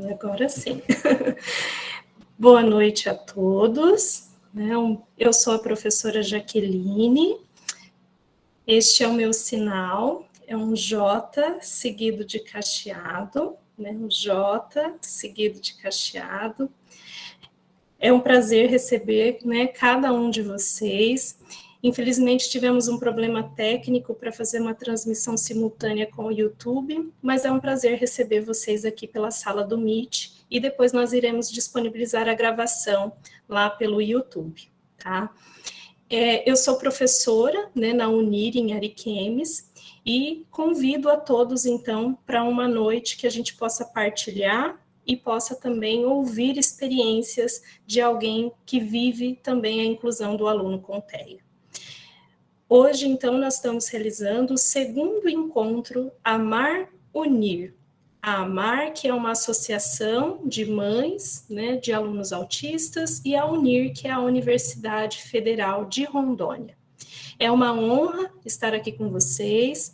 Agora sim. Boa noite a todos. Eu sou a professora Jaqueline. Este é o meu sinal, é um J seguido de cacheado, um J seguido de cacheado. É um prazer receber, cada um de vocês. Infelizmente, tivemos um problema técnico para fazer uma transmissão simultânea com o YouTube, mas é um prazer receber vocês aqui pela sala do Meet, e depois nós iremos disponibilizar a gravação lá pelo YouTube, tá? Eu sou professora, na Unir, em Ariquemes, e convido a todos, então, para uma noite que a gente possa partilhar e possa também ouvir experiências de alguém que vive também a inclusão do aluno com TEA. Hoje, então, nós estamos realizando o segundo encontro Amar Unir. A Amar, que é uma associação de mães, de alunos autistas, e a Unir, que é a Universidade Federal de Rondônia. É uma honra estar aqui com vocês,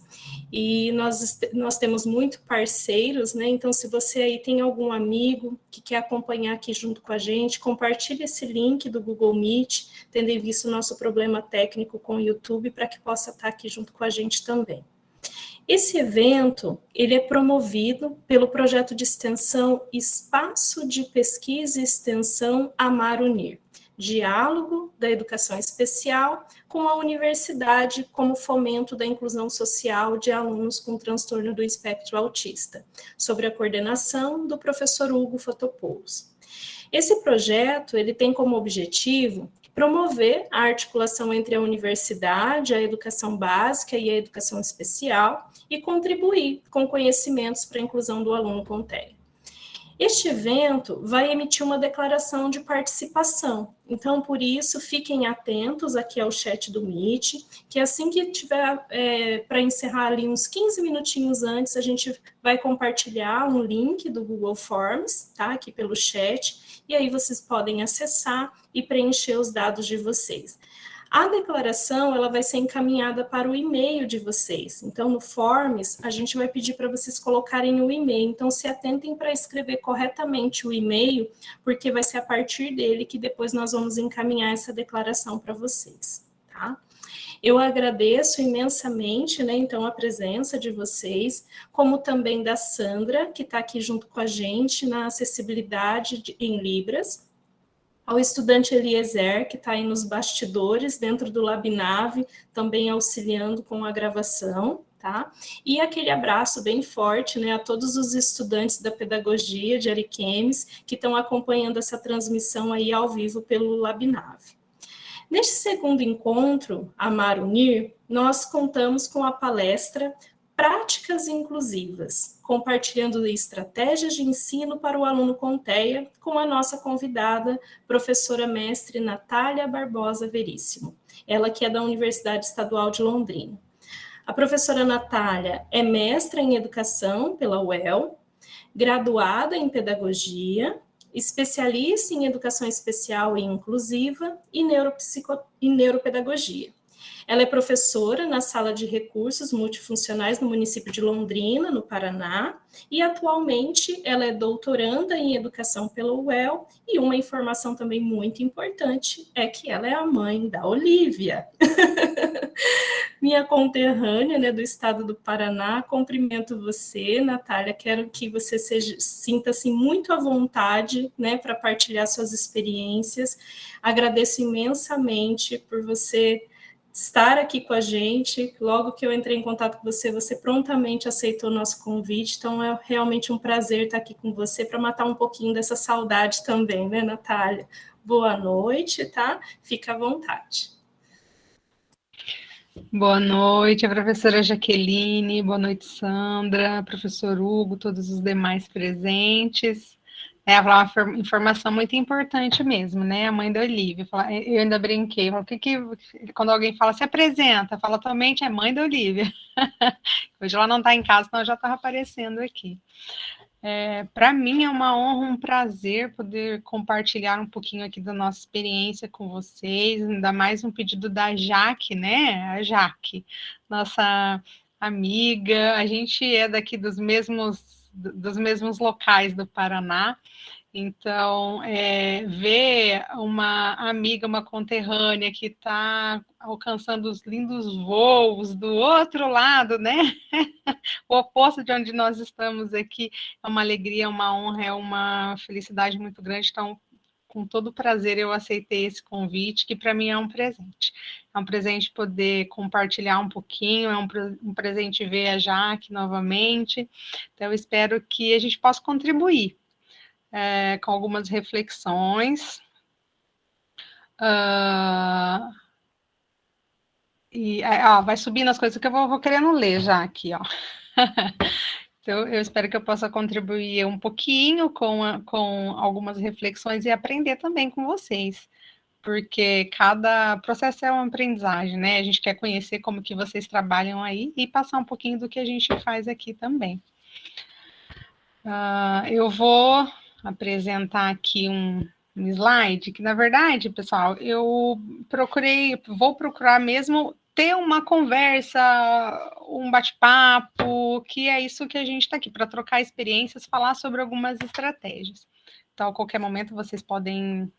e nós temos muito parceiros, então se você aí tem algum amigo que quer acompanhar aqui junto com a gente, compartilhe esse link do Google Meet, tendo em vista o nosso problema técnico com o YouTube, para que possa estar aqui junto com a gente também. Esse evento, ele é promovido pelo projeto de extensão Espaço de Pesquisa e Extensão Amar Unir, diálogo da educação especial com a universidade como fomento da inclusão social de alunos com transtorno do espectro autista, sob a coordenação do professor Hugo Fotopoulos. Esse projeto, ele tem como objetivo promover a articulação entre a universidade, a educação básica e a educação especial e contribuir com conhecimentos para a inclusão do aluno com TEA. Este evento vai emitir uma declaração de participação, então, por isso, fiquem atentos aqui ao chat do Meet, que assim que tiver para encerrar ali uns 15 minutinhos antes, a gente vai compartilhar um link do Google Forms, tá, aqui pelo chat, e aí vocês podem acessar e preencher os dados de vocês. A declaração, ela vai ser encaminhada para o e-mail de vocês. Então, no Forms, a gente vai pedir para vocês colocarem o e-mail. Então, se atentem para escrever corretamente o e-mail, porque vai ser a partir dele que depois nós vamos encaminhar essa declaração para vocês, tá? Eu agradeço imensamente, então, a presença de vocês, como também da Sandra, que está aqui junto com a gente na acessibilidade em Libras, ao estudante Eliezer, que está aí nos bastidores, dentro do LabNave, também auxiliando com a gravação, tá? E aquele abraço bem forte, a todos os estudantes da pedagogia de Ariquemes, que estão acompanhando essa transmissão aí ao vivo pelo LabNave. Neste segundo encontro, Amar Unir, nós contamos com a palestra Práticas Inclusivas, compartilhando estratégias de ensino para o aluno com TEA, com a nossa convidada, professora mestre Natália Barbosa Veríssimo, ela que é da Universidade Estadual de Londrina. A professora Natália é mestra em educação pela UEL, graduada em pedagogia, especialista em educação especial e inclusiva e neuropedagogia. Ela é professora na Sala de Recursos Multifuncionais no município de Londrina, no Paraná, e atualmente ela é doutoranda em Educação pela UEL, e uma informação também muito importante é que ela é a mãe da Olivia. Minha conterrânea, do estado do Paraná, cumprimento você, Natália, quero que você sinta-se muito à vontade, para partilhar suas experiências. Agradeço imensamente por você estar aqui com a gente. Logo que eu entrei em contato com você, você prontamente aceitou o nosso convite, então é realmente um prazer estar aqui com você para matar um pouquinho dessa saudade também, Natália? Boa noite, tá? Fica à vontade. Boa noite, a professora Jaqueline, boa noite, Sandra, professor Hugo, todos os demais presentes. Uma informação muito importante mesmo, a mãe da Olivia. Eu ainda brinquei, quando alguém fala, se apresenta, fala atualmente é mãe da Olivia. Hoje ela não está em casa, senão já estava aparecendo aqui. Para mim é uma honra, um prazer poder compartilhar um pouquinho aqui da nossa experiência com vocês, ainda mais um pedido da Jaque, a Jaque, nossa amiga, a gente é daqui dos mesmos locais do Paraná. Então, ver uma amiga, uma conterrânea que está alcançando os lindos voos do outro lado, né? O oposto de onde nós estamos aqui, é uma alegria, uma honra, é uma felicidade muito grande. Então, com todo prazer, eu aceitei esse convite, que para mim é um presente. É um presente poder compartilhar um pouquinho, é um presente ver a Jaque novamente. Então, eu espero que a gente possa contribuir com algumas reflexões. Vai subindo as coisas que eu vou querendo ler já aqui, ó. Então, eu espero que eu possa contribuir um pouquinho com algumas reflexões e aprender também com vocês, porque cada processo é uma aprendizagem, né? A gente quer conhecer como que vocês trabalham aí e passar um pouquinho do que a gente faz aqui também. Eu vou apresentar aqui um slide, que na verdade, pessoal, vou procurar mesmo ter uma conversa, um bate-papo, que é isso que a gente está aqui, para trocar experiências, falar sobre algumas estratégias. Então, a qualquer momento, vocês podem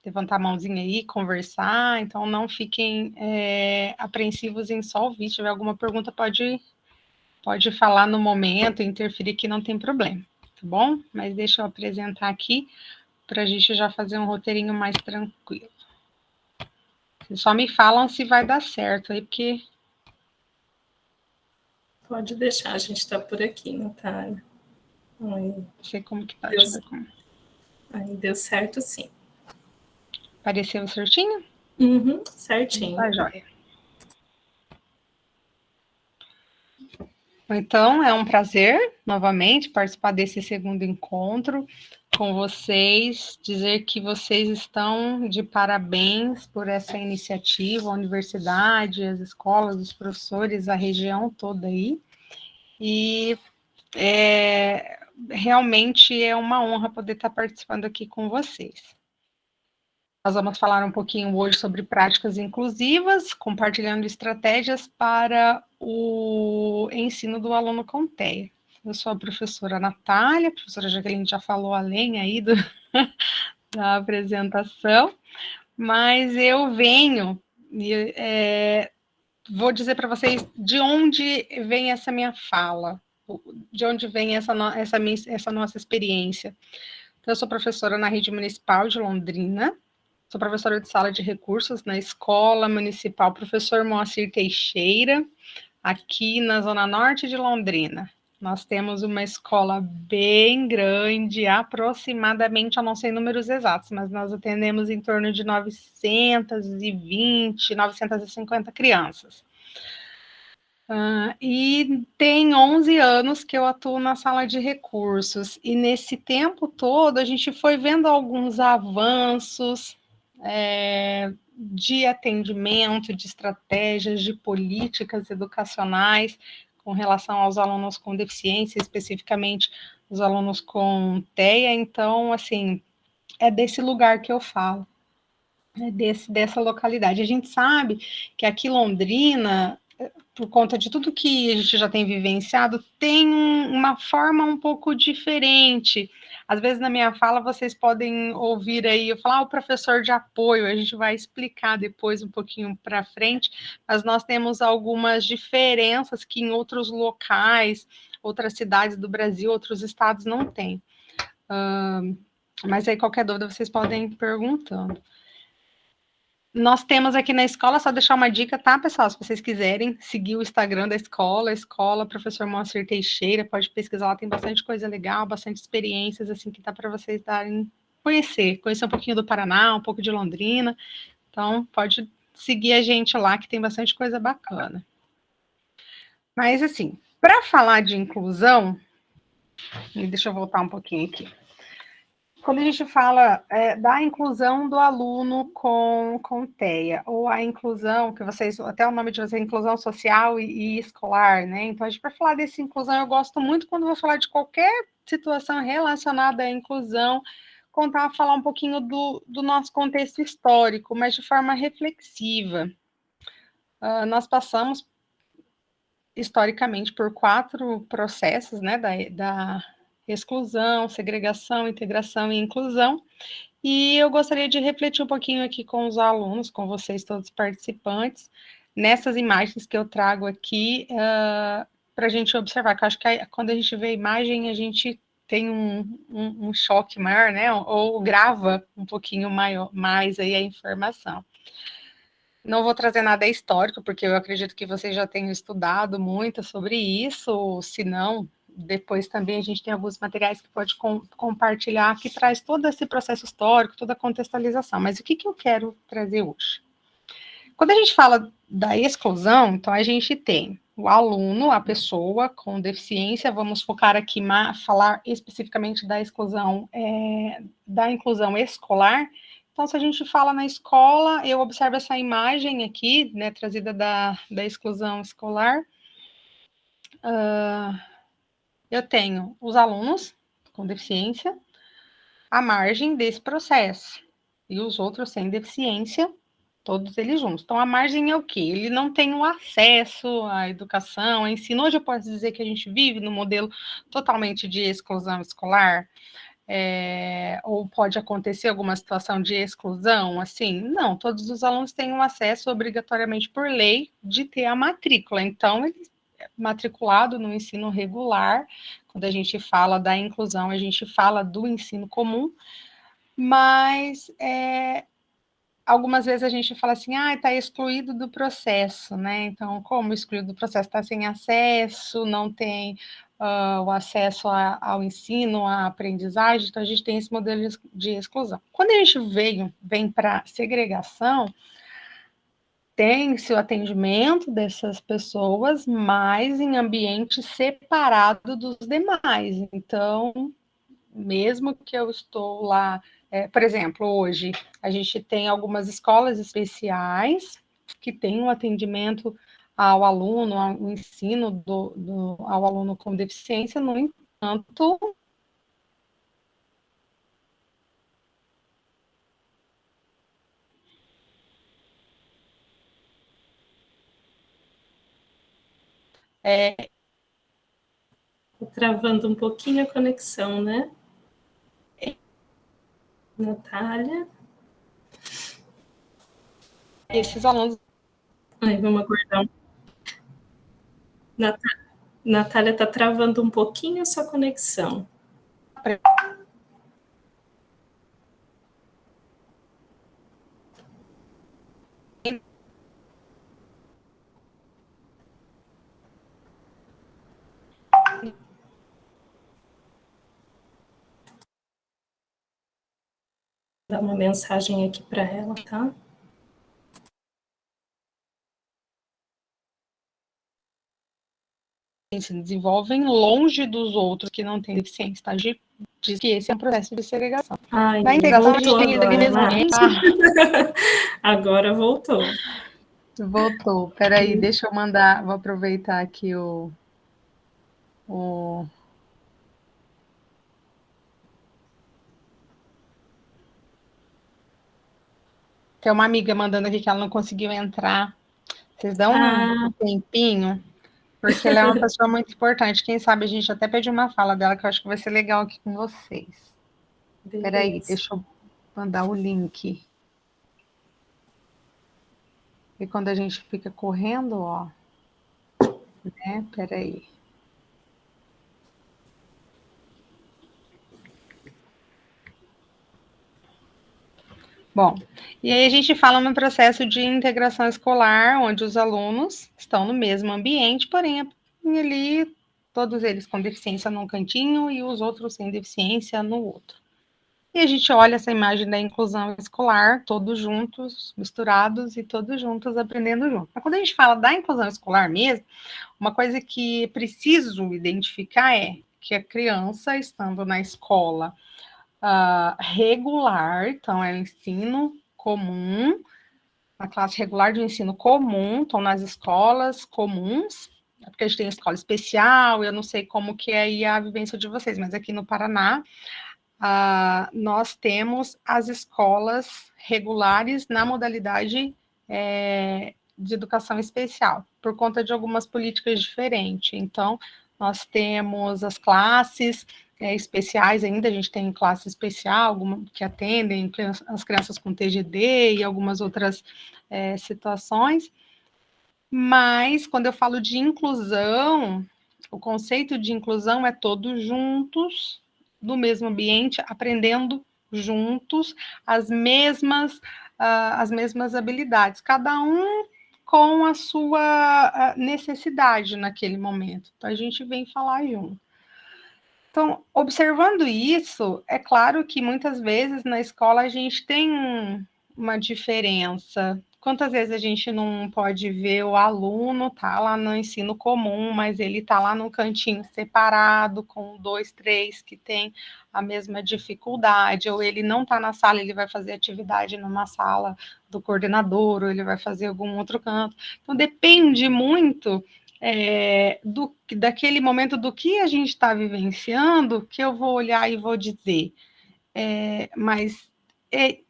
levantar a mãozinha aí, conversar, então não fiquem apreensivos em só ouvir. Se tiver alguma pergunta, pode falar no momento, interferir, que não tem problema, tá bom? Mas deixa eu apresentar aqui para a gente já fazer um roteirinho mais tranquilo. Vocês só me falam se vai dar certo aí, porque... Pode deixar, a gente está por aqui, Natália. Não sei como que tá. Aí deu certo, sim. Apareceu certinho? Uhum, certinho. Tá joia. Então, é um prazer, novamente, participar desse segundo encontro com vocês, dizer que vocês estão de parabéns por essa iniciativa, a universidade, as escolas, os professores, a região toda aí, e realmente é uma honra poder estar participando aqui com vocês. Nós vamos falar um pouquinho hoje sobre práticas inclusivas, compartilhando estratégias para o ensino do aluno com TEA. Eu sou a professora Natália, a professora Jaqueline já falou além aí da apresentação, mas eu venho vou dizer para vocês de onde vem essa minha fala, de onde vem essa nossa experiência. Então, eu sou professora na rede municipal de Londrina, sou professora de sala de recursos na Escola Municipal Professor Moacir Teixeira, aqui na Zona Norte de Londrina. Nós temos uma escola bem grande, aproximadamente, eu não sei números exatos, mas nós atendemos em torno de 920, 950 crianças. E tem 11 anos que eu atuo na sala de recursos, e nesse tempo todo a gente foi vendo alguns avanços de atendimento, de estratégias, de políticas educacionais com relação aos alunos com deficiência, especificamente os alunos com TEA. Então, assim, é desse lugar que eu falo, dessa localidade. A gente sabe que aqui Londrina, por conta de tudo que a gente já tem vivenciado, tem uma forma um pouco diferente. Às vezes, na minha fala, vocês podem ouvir aí eu falar o professor de apoio, a gente vai explicar depois um pouquinho para frente, mas nós temos algumas diferenças que em outros locais, outras cidades do Brasil, outros estados não têm. Mas aí, qualquer dúvida, vocês podem ir perguntando. Nós temos aqui na escola, só deixar uma dica, tá, pessoal? Se vocês quiserem seguir o Instagram da escola Professor Moacir Teixeira, pode pesquisar lá, tem bastante coisa legal, bastante experiências, assim, que dá para vocês conhecer um pouquinho do Paraná, um pouco de Londrina. Então, pode seguir a gente lá, que tem bastante coisa bacana. Mas, assim, para falar de inclusão, deixa eu voltar um pouquinho aqui. Quando a gente fala da inclusão do aluno com TEA, ou a inclusão, que vocês, até o nome de vocês, inclusão social e escolar, né? Então, a gente, para falar dessa inclusão, eu gosto muito, quando vou falar de qualquer situação relacionada à inclusão, falar um pouquinho do nosso contexto histórico, mas de forma reflexiva. Nós passamos, historicamente por 4 processos, né, da exclusão, segregação, integração e inclusão, e eu gostaria de refletir um pouquinho aqui com os alunos, com vocês todos participantes, nessas imagens que eu trago aqui, para a gente observar, que eu acho que quando a gente vê a imagem, a gente tem um choque maior, né, ou grava um pouquinho mais aí a informação. Não vou trazer nada histórico, porque eu acredito que vocês já tenham estudado muito sobre isso, se não, depois também a gente tem alguns materiais que pode compartilhar, que traz todo esse processo histórico, toda a contextualização. Mas o que eu quero trazer hoje? Quando a gente fala da exclusão, então a gente tem o aluno, a pessoa com deficiência, vamos focar aqui, falar especificamente da exclusão, da inclusão escolar. Então, se a gente fala na escola, eu observo essa imagem aqui, né, trazida da exclusão escolar. Eu tenho os alunos com deficiência à margem desse processo, e os outros sem deficiência, todos eles juntos. Então, a margem é o quê? Ele não tem o acesso à educação, ao ensino. Hoje eu posso dizer que a gente vive no modelo totalmente de exclusão escolar, ou pode acontecer alguma situação de exclusão, assim? Não, todos os alunos têm um acesso obrigatoriamente por lei de ter a matrícula. Então, ele é matriculado no ensino regular. Quando a gente fala da inclusão, a gente fala do ensino comum, mas algumas vezes a gente fala assim, está excluído do processo, né? Então, como excluído do processo? Está sem acesso, não tem o acesso ao ensino, à aprendizagem, então a gente tem esse modelo de exclusão. Quando a gente vem para segregação, tem-se o atendimento dessas pessoas, mas em ambiente separado dos demais. Então, mesmo que eu estou lá, por exemplo, hoje a gente tem algumas escolas especiais que têm um atendimento ao aluno, ao ensino ao aluno com deficiência, no entanto, Travando um pouquinho a conexão, né? Natália. Esses alunos... Vamos aguardar. Natália, está travando um pouquinho a sua conexão. Dar uma mensagem aqui para ela, tá? Se desenvolvem longe dos outros que não têm deficiência, tá? Diz que esse é um processo de segregação. Na integração, a gente tem agora voltou. Voltou. Peraí, deixa eu mandar, vou aproveitar aqui Tem uma amiga mandando aqui que ela não conseguiu entrar. Vocês dão um tempinho? Porque ela é uma pessoa muito importante. Quem sabe a gente até pede uma fala dela, que eu acho que vai ser legal aqui com vocês. Peraí, deixa eu mandar o link. E quando a gente fica correndo, ó, né? Peraí. Bom, e aí a gente fala no processo de integração escolar, onde os alunos estão no mesmo ambiente, porém ali todos eles com deficiência num cantinho e os outros sem deficiência no outro. E a gente olha essa imagem da inclusão escolar, todos juntos, misturados e todos juntos aprendendo junto. Mas quando a gente fala da inclusão escolar mesmo, uma coisa que preciso identificar é que a criança, estando na escola regular, então é o ensino comum, a classe regular de ensino comum, estão nas escolas comuns, porque a gente tem escola especial, eu não sei como que é aí a vivência de vocês, mas aqui no Paraná, nós temos as escolas regulares na modalidade de educação especial. por conta de algumas políticas diferentes. Então, nós temos as classes especiais ainda, a gente tem classe especial, que atendem as crianças com TGD e algumas outras situações, mas quando eu falo de inclusão, o conceito de inclusão é todos juntos, no mesmo ambiente, aprendendo juntos as mesmas habilidades, cada um com a sua necessidade naquele momento. Então, a gente vem falar junto. Então, observando isso, é claro que muitas vezes na escola a gente tem uma diferença. Quantas vezes a gente não pode ver o aluno tá lá no ensino comum, mas ele tá lá num cantinho separado com 2, 3 que tem a mesma dificuldade, ou ele não tá na sala, ele vai fazer atividade numa sala do coordenador, ou ele vai fazer algum outro canto. Então, depende muito daquele momento do que a gente está vivenciando, que eu vou olhar e vou dizer, mas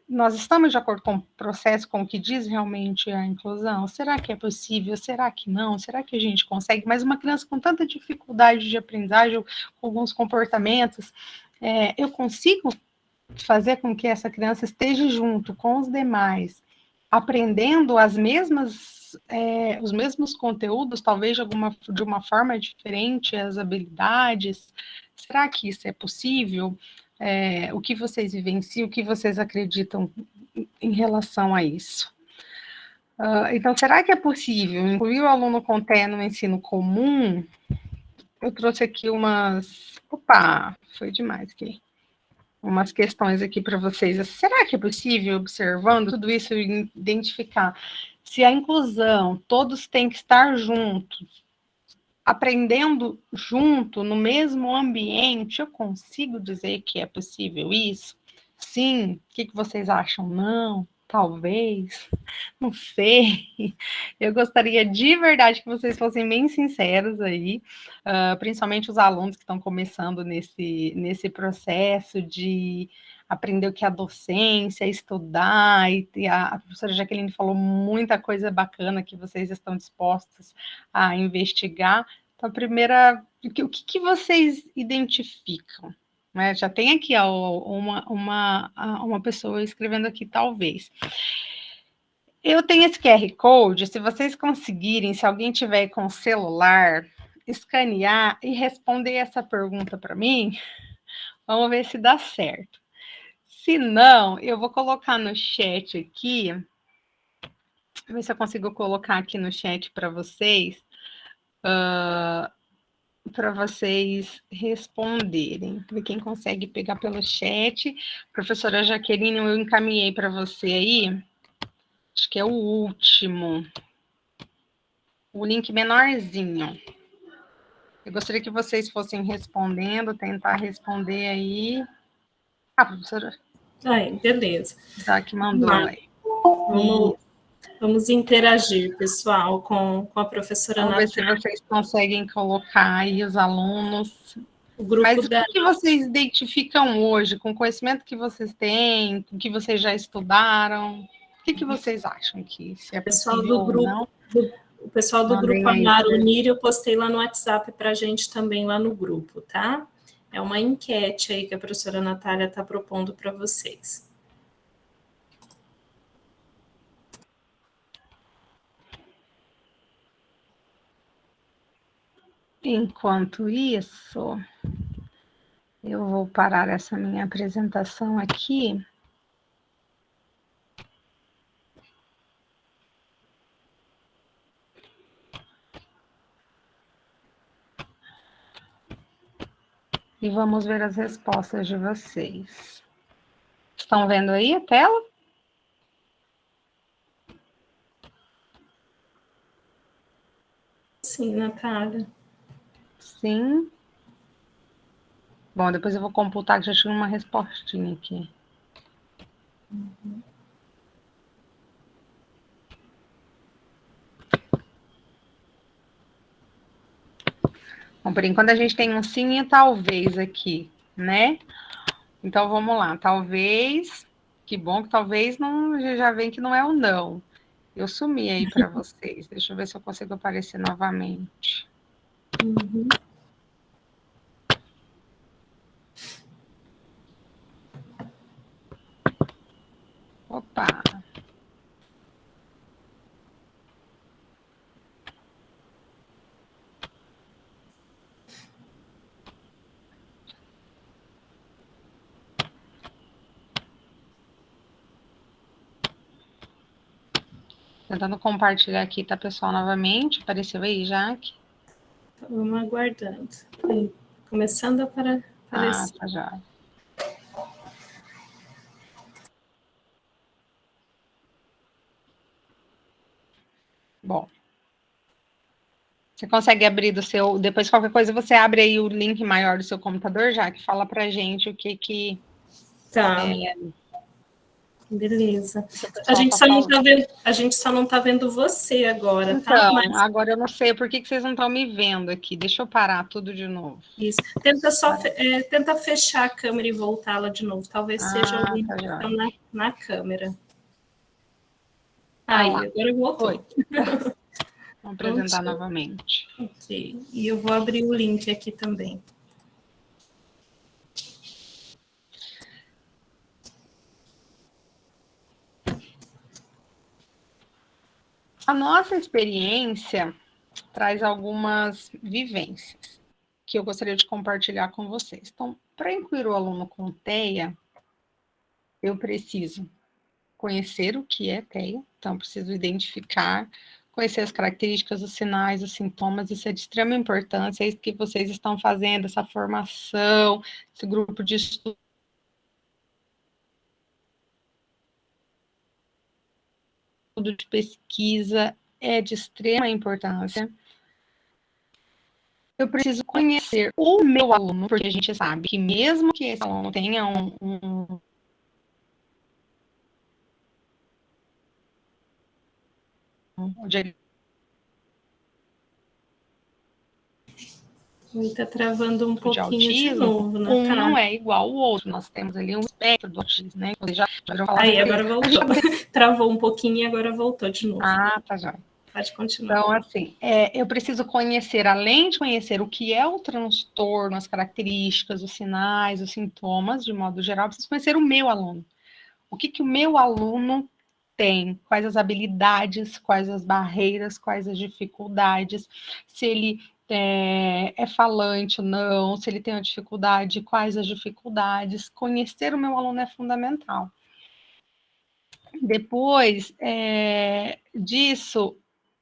nós estamos de acordo com o processo, com o que diz realmente a inclusão? Será que é possível? Será que não? Será que a gente consegue? Mas uma criança com tanta dificuldade de aprendizagem, com alguns comportamentos, eu consigo fazer com que essa criança esteja junto com os demais, aprendendo os mesmos conteúdos, talvez de uma forma diferente, as habilidades? Será que isso é possível? O que vocês vivenciam, o que vocês acreditam em relação a isso? Então, será que é possível incluir o aluno com TEA no ensino comum? Eu trouxe aqui umas... Opa, foi demais aqui. Umas questões aqui para vocês. Será que é possível, observando tudo isso, identificar se a inclusão, todos têm que estar juntos, aprendendo junto, no mesmo ambiente? Eu consigo dizer que é possível isso? Sim. O que vocês acham? Não? Talvez? Não sei. Eu gostaria de verdade que vocês fossem bem sinceros aí, principalmente os alunos que estão começando nesse processo de aprender o que é a docência, estudar, e a professora Jaqueline falou muita coisa bacana que vocês estão dispostos a investigar. Então, a primeira, o que vocês identificam? Já tem aqui uma pessoa escrevendo aqui, talvez. Eu tenho esse QR Code, se vocês conseguirem, se alguém tiver com o celular, escanear e responder essa pergunta para mim, vamos ver se dá certo. Se não, eu vou colocar no chat aqui, ver se eu consigo colocar aqui no chat para vocês responderem. Ver quem consegue pegar pelo chat. Professora Jaqueline, eu encaminhei para você aí, acho que é o último, o link menorzinho. Eu gostaria que vocês fossem respondendo, tentar responder aí. Professora. Beleza. Tá, que mandou aí. Vamos interagir, pessoal, com a professora Natália. Vamos ver se vocês conseguem colocar aí os alunos. O grupo Mas o que vocês identificam hoje, com o conhecimento que vocês têm, com o que vocês já estudaram? O que vocês acham que se é possível ou não? O pessoal do grupo Amar Unir, eu postei lá no WhatsApp para a gente também lá no grupo, tá? É uma enquete aí que a professora Natália está propondo para vocês. Enquanto isso, eu vou parar essa minha apresentação aqui. E vamos ver as respostas de vocês. Estão vendo aí a tela? Sim, Natália. Sim. Bom, depois eu vou computar, que já tinha uma respostinha aqui. Bom, por enquanto a gente tem um sim e talvez aqui, né? Então vamos lá, talvez, que bom que talvez não, já vem que não é o não. Eu sumi aí para vocês. Deixa eu ver se eu consigo aparecer novamente. Uhum. Opa! Tentando compartilhar aqui, tá, pessoal, novamente. Apareceu aí, Jaque? Vamos aguardando. Aí, começando a aparecer. Ah, tá já. Bom. Você consegue abrir do seu... Depois, qualquer coisa, você abre aí o link maior do seu computador, Jaque? Fala pra gente o que Tá. Beleza. A gente só não tá vendo, a gente só não tá vendo você agora, então, tá? Mas... agora eu não sei por que vocês não estão me vendo aqui. Deixa eu parar tudo de novo. Isso. Tenta só tenta fechar a câmera e voltá-la de novo. Talvez seja alguma questão na câmera. Aí, agora voltou. Vamos apresentar novamente. Ok. E eu vou abrir o link aqui também. A nossa experiência traz algumas vivências que eu gostaria de compartilhar com vocês. Então, para incluir o aluno com TEA, eu preciso conhecer o que é TEA, então preciso identificar, conhecer as características, os sinais, os sintomas, isso é de extrema importância, é isso que vocês estão fazendo, essa formação, esse grupo de estudo, de pesquisa, é de extrema importância. Eu preciso conhecer o meu aluno, porque a gente sabe que mesmo que esse aluno tenha Está travando um pouquinho de novo, Natália. Não é igual ao outro. Nós temos ali um espectro do autismo, né? Vocês já viram falar aí, agora voltou. Travou um pouquinho e agora voltou de novo. Ah, tá já. Pode continuar. Então, assim, eu preciso conhecer, além de conhecer o que é o transtorno, as características, os sinais, os sintomas, de modo geral, eu preciso conhecer o meu aluno. O que o meu aluno tem, quais as habilidades, quais as barreiras, quais as dificuldades, se ele é falante ou não, se ele tem uma dificuldade, quais as dificuldades. Conhecer o meu aluno é fundamental. Depois disso,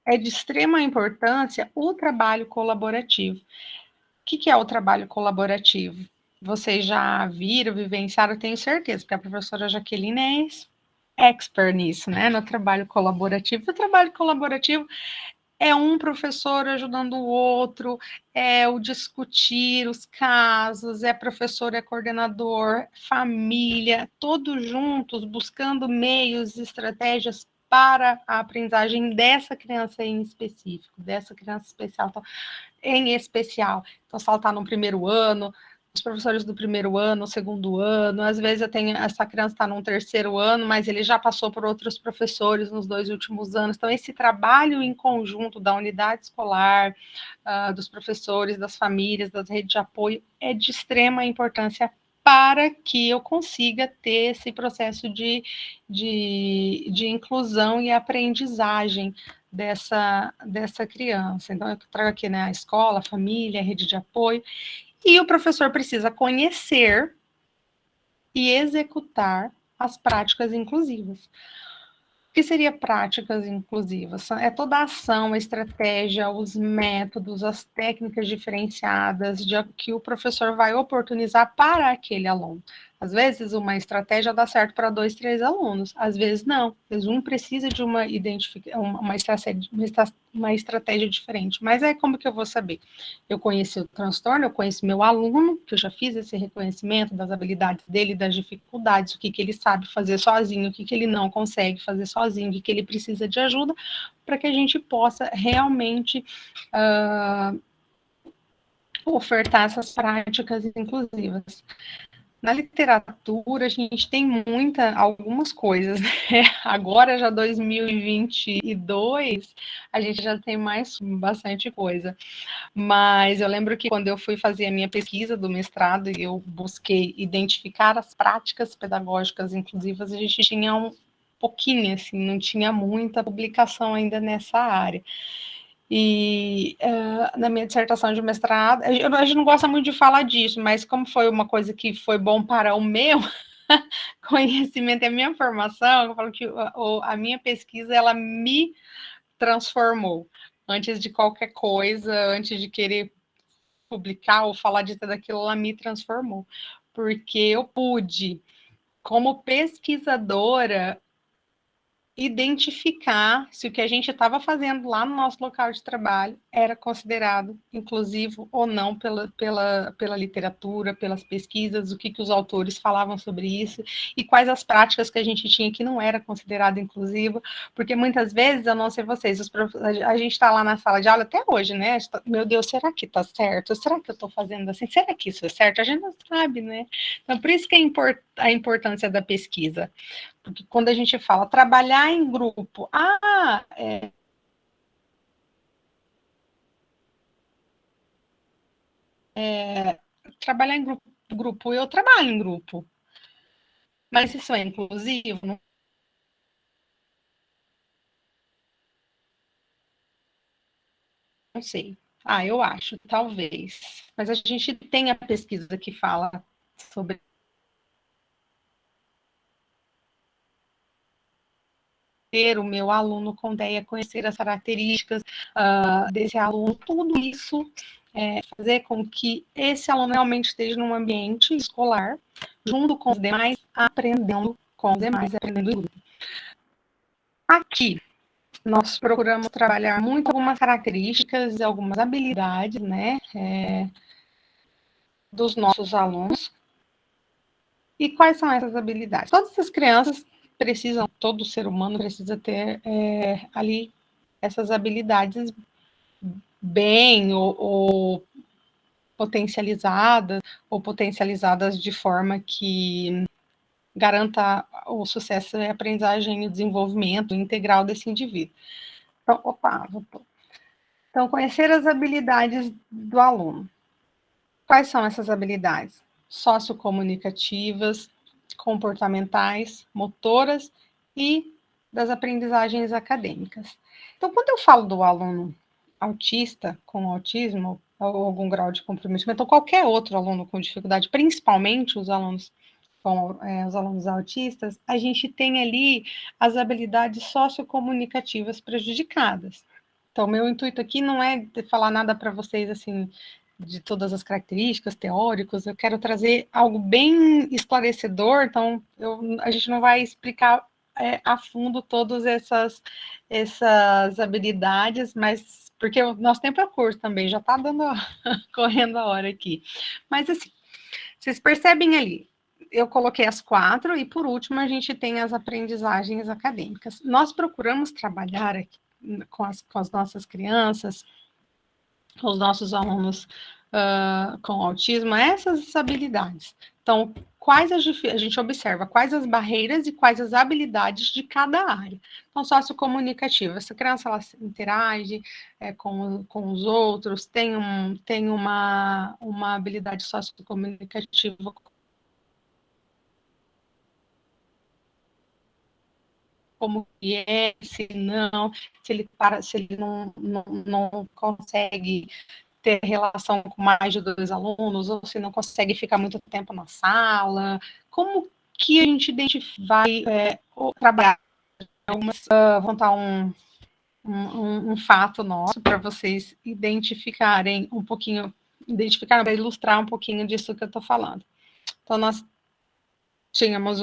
é de extrema importância o trabalho colaborativo. O que é o trabalho colaborativo? Vocês já viram, vivenciaram, tenho certeza, porque a professora Jaqueline é expert nisso, né? No trabalho colaborativo. O trabalho colaborativo é um professor ajudando o outro, é o discutir os casos, é professor, é coordenador, família, todos juntos buscando meios, estratégias para a aprendizagem dessa criança em específico, dessa criança especial, em especial. Então, se ela está no primeiro ano, os professores do primeiro ano, segundo ano, às vezes essa criança está no terceiro ano, mas ele já passou por outros professores nos 2 últimos anos. Então, esse trabalho em conjunto da unidade escolar, dos professores, das famílias, das redes de apoio, é de extrema importância para que eu consiga ter esse processo de inclusão e aprendizagem dessa criança. Então, eu trago aqui, né, a escola, a família, a rede de apoio, e o professor precisa conhecer e executar as práticas inclusivas. O que seria práticas inclusivas? É toda a ação, a estratégia, os métodos, as técnicas diferenciadas que o professor vai oportunizar para aquele aluno. Às vezes, uma estratégia dá certo para 2, 3 alunos, às vezes não. Às vezes, um precisa de uma estratégia diferente. Mas como que eu vou saber? Eu conheci o transtorno, eu conheço meu aluno, que eu já fiz esse reconhecimento das habilidades dele, das dificuldades, o que ele sabe fazer sozinho, o que ele não consegue fazer sozinho, o que ele precisa de ajuda, para que a gente possa realmente ofertar essas práticas inclusivas. Na literatura, a gente tem algumas coisas, né? Agora, já 2022, a gente já tem bastante coisa. Mas eu lembro que quando eu fui fazer a minha pesquisa do mestrado e eu busquei identificar as práticas pedagógicas inclusivas, a gente tinha um pouquinho, assim, não tinha muita publicação ainda nessa área. E na minha dissertação de mestrado, a gente não gosta muito de falar disso, mas como foi uma coisa que foi bom para o meu conhecimento e a minha formação, eu falo que a minha pesquisa, ela me transformou. Antes de qualquer coisa, antes de querer publicar ou falar disso daquilo, ela me transformou. Porque eu pude, como pesquisadora, identificar se o que a gente estava fazendo lá no nosso local de trabalho era considerado inclusivo ou não pela literatura, pelas pesquisas, o que os autores falavam sobre isso e quais as práticas que a gente tinha que não era considerado inclusivo, porque muitas vezes, eu não sei vocês, a gente está lá na sala de aula até hoje, né? Meu Deus, será que está certo? Será que eu estou fazendo assim? Será que isso é certo? A gente não sabe, né? Então, por isso que é a importância da pesquisa. Porque quando a gente fala trabalhar em grupo, trabalhar em grupo, eu trabalho em grupo. Mas isso é inclusivo? Não sei. Eu acho, talvez. Mas a gente tem a pesquisa que fala sobre ter o meu aluno com ideia, conhecer as características desse aluno, tudo isso fazer com que esse aluno realmente esteja num ambiente escolar, junto com os demais, aprendendo com os demais, aprendendo em grupo. Aqui, nós procuramos trabalhar muito algumas características e algumas habilidades, né, dos nossos alunos. E quais são essas habilidades? Todas as crianças precisam, todo ser humano precisa ter ali essas habilidades bem ou potencializadas, ou potencializadas de forma que garanta o sucesso e a aprendizagem e o desenvolvimento integral desse indivíduo. Então, Então, conhecer as habilidades do aluno. Quais são essas habilidades? Sociocomunicativas, comportamentais, motoras e das aprendizagens acadêmicas. Então, quando eu falo do aluno autista com autismo ou algum grau de comprometimento, ou qualquer outro aluno com dificuldade, principalmente os alunos autistas, a gente tem ali as habilidades sociocomunicativas prejudicadas. Então, meu intuito aqui não é falar nada para vocês assim de todas as características teóricas, eu quero trazer algo bem esclarecedor, então a gente não vai explicar a fundo todas essas habilidades, mas porque o nosso tempo é curto também, já está correndo a hora aqui. Mas assim, vocês percebem ali, eu coloquei as 4 e por último a gente tem as aprendizagens acadêmicas. Nós procuramos trabalhar aqui com as nossas crianças, com os nossos alunos com autismo, essas habilidades. Então, a gente observa quais as barreiras e quais as habilidades de cada área. Então, sociocomunicativa, essa criança ela interage com os outros, tem uma habilidade sociocomunicativa como que é, se ele não consegue ter relação com mais de 2 alunos, ou se não consegue ficar muito tempo na sala, como que a gente vai trabalhar? Vou contar um fato nosso para vocês identificarem um pouquinho, para ilustrar um pouquinho disso que eu estou falando. Então, nós tínhamos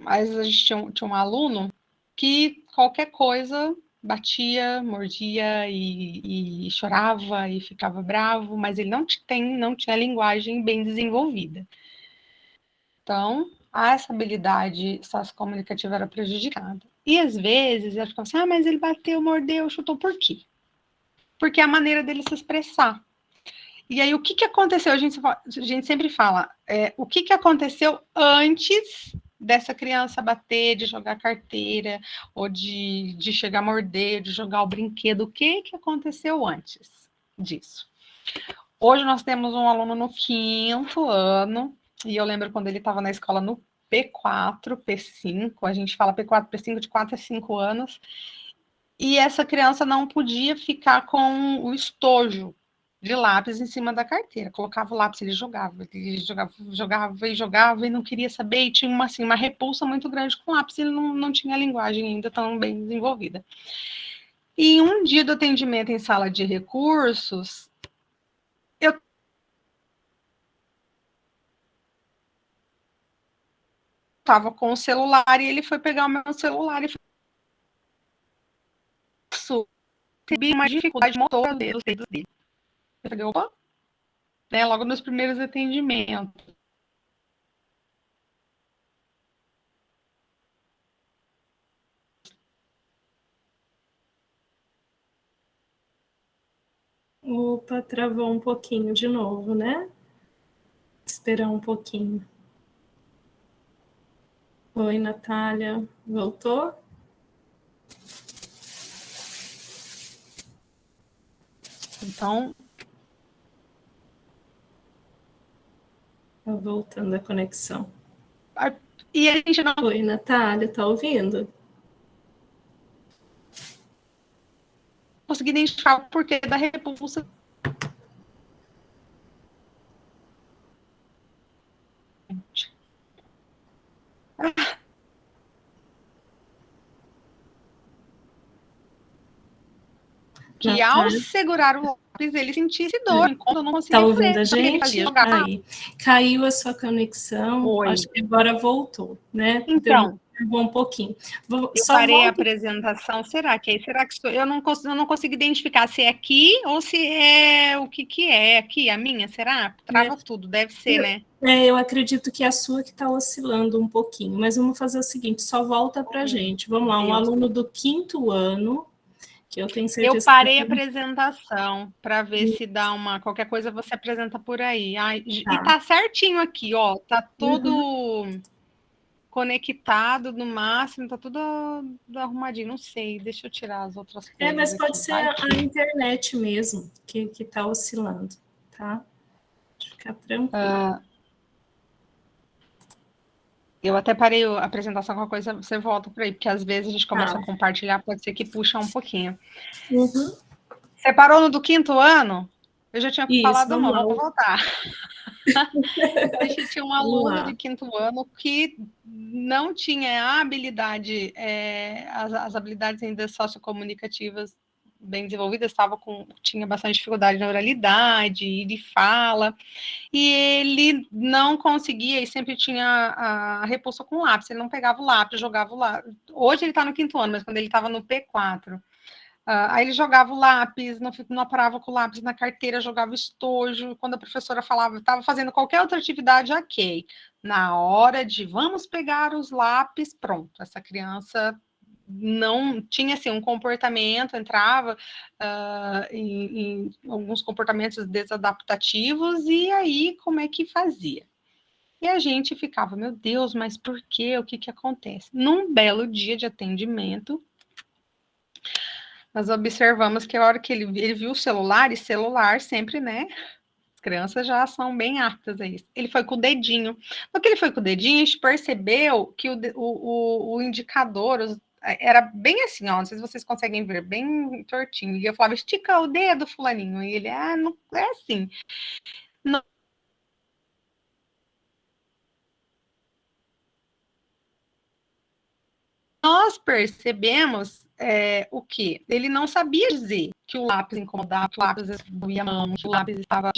às vezes a gente tinha um aluno que qualquer coisa batia, mordia e chorava e ficava bravo, mas ele não tinha linguagem bem desenvolvida. Então, essa habilidade sociocomunicativa era prejudicada. E às vezes ela ficava assim, mas ele bateu, mordeu, chutou, por quê? Porque é a maneira dele se expressar. E aí, o que, que aconteceu? A gente sempre fala, o que, que aconteceu antes dessa criança bater, de jogar carteira, ou de chegar a morder, de jogar o brinquedo. O que, que aconteceu antes disso? Hoje nós temos um aluno no 5º ano, e eu lembro quando ele estava na escola no P4, P5, a gente fala P4, P5 de 4 a 5 anos, e essa criança não podia ficar com o estojo de lápis em cima da carteira. Colocava o lápis, ele jogava e jogava e não queria saber, e tinha uma repulsa muito grande com o lápis, ele não tinha a linguagem ainda tão bem desenvolvida. E um dia do atendimento em sala de recursos, eu estava com o celular e ele foi pegar o meu celular e percebi uma dificuldade motora dos dedos dele. Eu falei, opa, né, logo nos primeiros atendimentos. Opa, travou um pouquinho de novo, né? Esperar um pouquinho. Oi, Natália, voltou? Então, Tá voltando a conexão. E a gente não... Oi, Natália, tá ouvindo? Consegui identificar o porquê da repulsa. Que ao segurar o lápis, ele sentisse dor, enquanto eu não conseguia tá ouvindo fazer, a gente? Aí. Caiu a sua conexão, Oi. Acho que agora voltou, né? Então, um pouquinho. Eu parei a apresentação, será que eu não consigo identificar se é aqui ou se é o que é aqui, a minha, será? Trava tudo, deve ser, né? Eu acredito que é a sua que está oscilando um pouquinho, mas vamos fazer o seguinte, só volta para a gente. Vamos lá, um aluno do 5º ano, que eu tenho certeza... Eu parei a apresentação para ver se dá qualquer coisa você apresenta por aí. Ai, tá. E tá certinho aqui, ó, tá todo... conectado no máximo, tá tudo arrumadinho, não sei, deixa eu tirar as outras coisas. Mas pode ser a internet mesmo que tá oscilando, tá? Fica tranquilo. Eu até parei a apresentação com a coisa, você volta por aí, porque às vezes a gente começa a compartilhar, pode ser que puxa um pouquinho. Uhum. Você parou no do 5º ano? Eu já tinha falado, não, vou voltar. A gente tinha um aluno de 5º ano que não tinha a habilidade, as habilidades ainda sociocomunicativas bem desenvolvidas, tinha bastante dificuldade na oralidade e de fala, e ele não conseguia, e sempre tinha a repulsa com o lápis, ele não pegava o lápis, jogava o lápis. Hoje ele está no 5º ano, mas quando ele estava no P4, aí ele jogava o lápis, não parava com o lápis na carteira, jogava estojo. Quando a professora falava, estava fazendo qualquer outra atividade, ok. Na hora de vamos pegar os lápis, pronto, essa criança não tinha assim, um comportamento, entrava em alguns comportamentos desadaptativos, e aí como é que fazia? E a gente ficava, meu Deus, mas por quê? O que que acontece? Num belo dia de atendimento, nós observamos que a hora que ele viu o celular, e celular sempre, né? As crianças já são bem aptas a isso. Ele foi com o dedinho. No que ele foi com o dedinho, a gente percebeu que o indicador era bem assim, ó. Não sei se vocês conseguem ver, bem tortinho. E eu falava, estica o dedo, fulaninho. E ele, não é assim. Não. Nós percebemos o que? Ele não sabia dizer que o lápis incomodava, que o lápis doía a mão, que o lápis estava...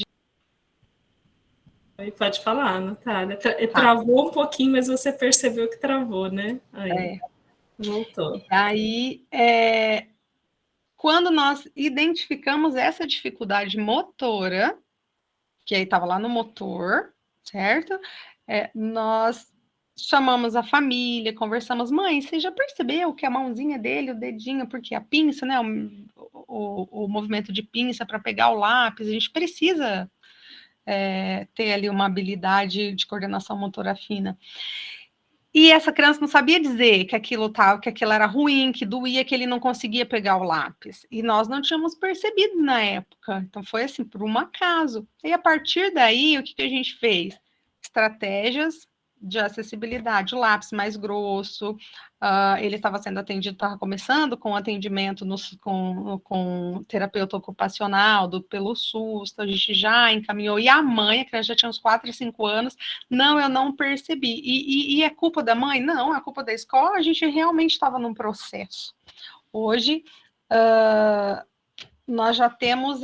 Pode falar, Natália. Travou um pouquinho, mas você percebeu que travou, né? Aí, voltou. E aí, quando nós identificamos essa dificuldade motora, que aí estava lá no motor, certo? Nós chamamos a família, conversamos, mãe, você já percebeu que a mãozinha dele, o dedinho, porque a pinça, né, o movimento de pinça para pegar o lápis, a gente precisa ter ali uma habilidade de coordenação motora fina. E essa criança não sabia dizer que aquilo era ruim, que doía, que ele não conseguia pegar o lápis. E nós não tínhamos percebido na época. Então foi assim, por um acaso. E a partir daí, o que a gente fez? Estratégias de acessibilidade, o lápis mais grosso, ele estava sendo atendido, estava começando com atendimento com terapeuta ocupacional pelo SUS, então a gente já encaminhou, e a mãe, a criança já tinha uns 4 e 5 anos, não, eu não percebi, e é culpa da mãe? Não, é culpa da escola, a gente realmente estava num processo. Hoje, nós já temos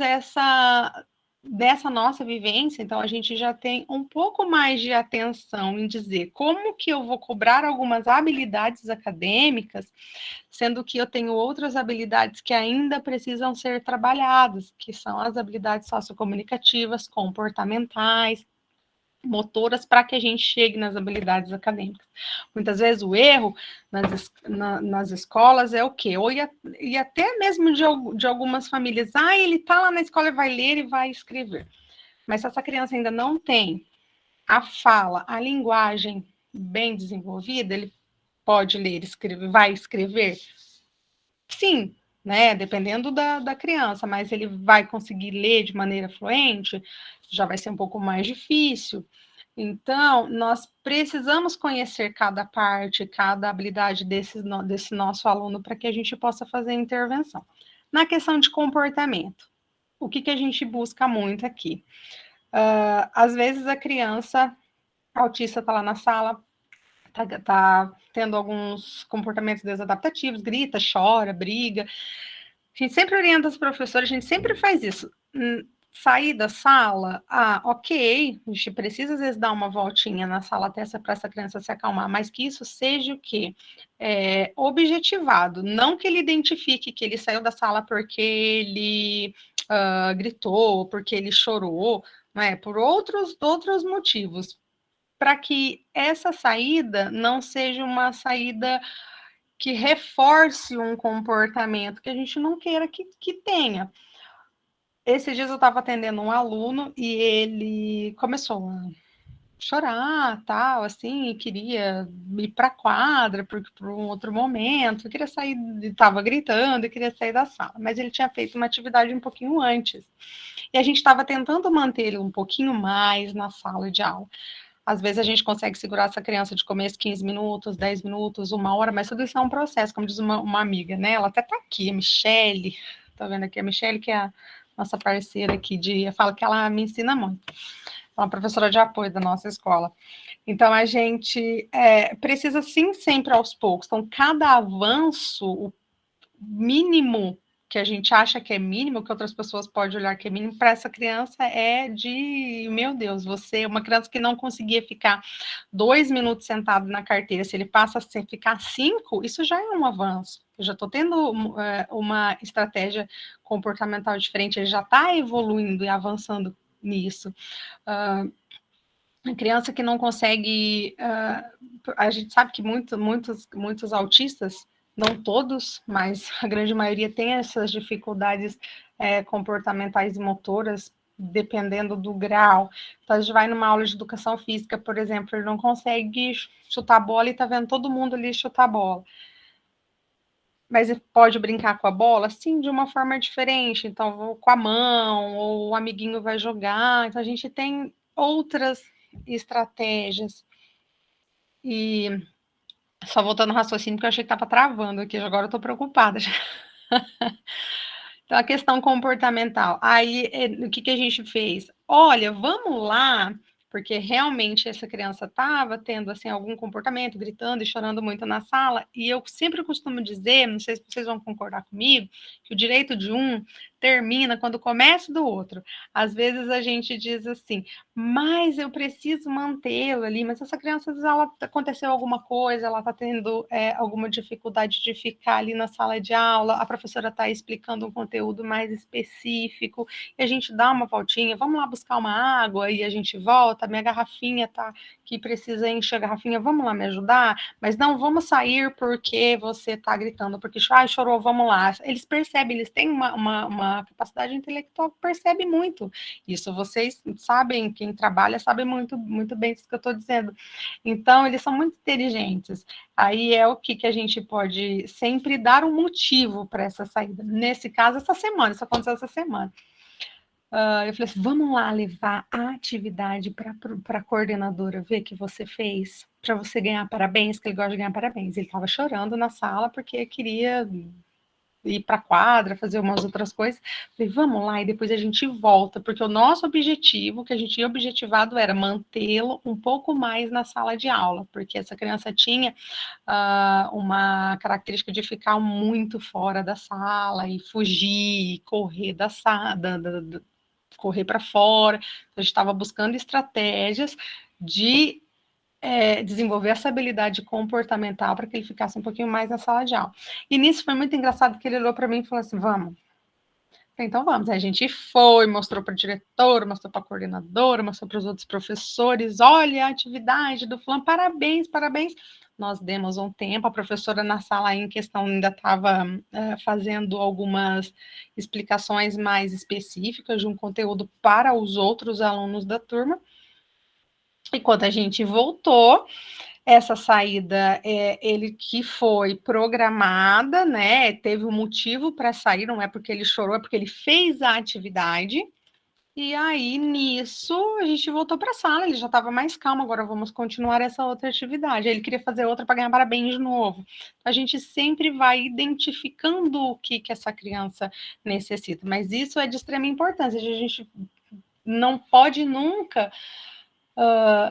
dessa nossa vivência, então a gente já tem um pouco mais de atenção em dizer como que eu vou cobrar algumas habilidades acadêmicas, sendo que eu tenho outras habilidades que ainda precisam ser trabalhadas, que são as habilidades sociocomunicativas, comportamentais, motoras, para que a gente chegue nas habilidades acadêmicas. Muitas vezes o erro nas escolas é o quê? E até mesmo de algumas famílias, ele está lá na escola e vai ler e vai escrever. Mas se essa criança ainda não tem a fala, a linguagem bem desenvolvida, ele pode ler, vai escrever? Sim, né? Dependendo da criança, mas ele vai conseguir ler de maneira fluente, já vai ser um pouco mais difícil. Então, nós precisamos conhecer cada parte, cada habilidade desse nosso aluno para que a gente possa fazer a intervenção. Na questão de comportamento, o que a gente busca muito aqui? Às vezes a criança autista está lá na sala, está tendo alguns comportamentos desadaptativos, grita, chora, briga. A gente sempre orienta os professores, a gente sempre faz isso. Sair da sala, ok, a gente precisa às vezes dar uma voltinha na sala até para essa criança se acalmar, mas que isso seja o quê? Objetivado, não que ele identifique que ele saiu da sala porque ele gritou, porque ele chorou, não é? Por outros motivos, para que essa saída não seja uma saída que reforce um comportamento que a gente não queira que tenha. Esses dias eu estava atendendo um aluno e ele começou a chorar, tal, assim, e queria ir para a quadra por um outro momento, queria sair, estava gritando e queria sair da sala, mas ele tinha feito uma atividade um pouquinho antes. E a gente estava tentando manter ele um pouquinho mais na sala de aula. Às vezes a gente consegue segurar essa criança de começo 15 minutos, 10 minutos, 1 hora, mas tudo isso é um processo, como diz uma amiga, né? Ela até tá aqui, a Michele, tá vendo aqui a Michele, que é a nossa parceira aqui eu falo que ela me ensina muito. Ela é uma professora de apoio da nossa escola. Então, a gente precisa, sim, sempre aos poucos. Então, cada avanço, o mínimo que a gente acha que é mínimo, que outras pessoas podem olhar que é mínimo, para essa criança é de, meu Deus, uma criança que não conseguia ficar 2 minutos sentado na carteira, se ele passa a ficar 5, isso já é um avanço. Eu já estou tendo uma estratégia comportamental diferente, ele já está evoluindo e avançando nisso. A criança que não consegue... a gente sabe que muitos autistas, não todos, mas a grande maioria tem essas dificuldades comportamentais e motoras, dependendo do grau. Então, a gente vai numa aula de educação física, por exemplo, ele não consegue chutar a bola e está vendo todo mundo ali chutar a bola. Mas ele pode brincar com a bola? Sim, de uma forma diferente. Então, com a mão, ou o amiguinho vai jogar. Então, a gente tem outras estratégias. E só voltando ao raciocínio, porque eu achei que estava travando aqui, agora eu estou preocupada. Então, a questão comportamental. Aí, o que a gente fez? Olha, vamos lá, porque realmente essa criança estava tendo assim, algum comportamento, gritando e chorando muito na sala, e eu sempre costumo dizer, não sei se vocês vão concordar comigo, que o direito de um termina quando começa do outro. Às vezes a gente diz assim, mas eu preciso mantê-lo ali, mas essa criança, ela aconteceu alguma coisa, ela está tendo alguma dificuldade de ficar ali na sala de aula, a professora está explicando um conteúdo mais específico, e a gente dá uma voltinha, vamos lá buscar uma água, e a gente volta, minha garrafinha tá que precisa encher a garrafinha, vamos lá me ajudar, mas não vamos sair porque você está gritando, porque chorou, vamos lá. Eles percebem, eles têm uma a capacidade intelectual percebe muito. Isso vocês sabem, quem trabalha sabe muito, muito bem isso que eu estou dizendo. Então, eles são muito inteligentes. Aí é o que a gente pode sempre dar um motivo para essa saída. Nesse caso, essa semana, isso aconteceu essa semana. Eu falei assim, vamos lá levar a atividade para a coordenadora ver que você fez, para você ganhar parabéns, que ele gosta de ganhar parabéns. Ele estava chorando na sala porque queria ir para a quadra, fazer umas outras coisas. Falei, vamos lá e depois a gente volta, porque o nosso objetivo, que a gente tinha objetivado, era mantê-lo um pouco mais na sala de aula, porque essa criança tinha uma característica de ficar muito fora da sala e fugir, e correr da sala, correr para fora. A gente estava buscando estratégias de desenvolver essa habilidade comportamental para que ele ficasse um pouquinho mais na sala de aula. E nisso foi muito engraçado que ele olhou para mim e falou assim, vamos. Então vamos. Aí a gente foi, mostrou para a diretora, mostrou para a coordenadora, mostrou para os outros professores, olha a atividade do fulano, parabéns, parabéns. Nós demos um tempo, a professora na sala em questão ainda estava fazendo algumas explicações mais específicas de um conteúdo para os outros alunos da turma. E quando a gente voltou, essa saída, ele que foi programada, né? Teve um motivo para sair, não é porque ele chorou, é porque ele fez a atividade. E aí, nisso, a gente voltou para a sala, ele já estava mais calmo, agora vamos continuar essa outra atividade. Ele queria fazer outra para ganhar parabéns de novo. A gente sempre vai identificando o que essa criança necessita, mas isso é de extrema importância, a gente não pode nunca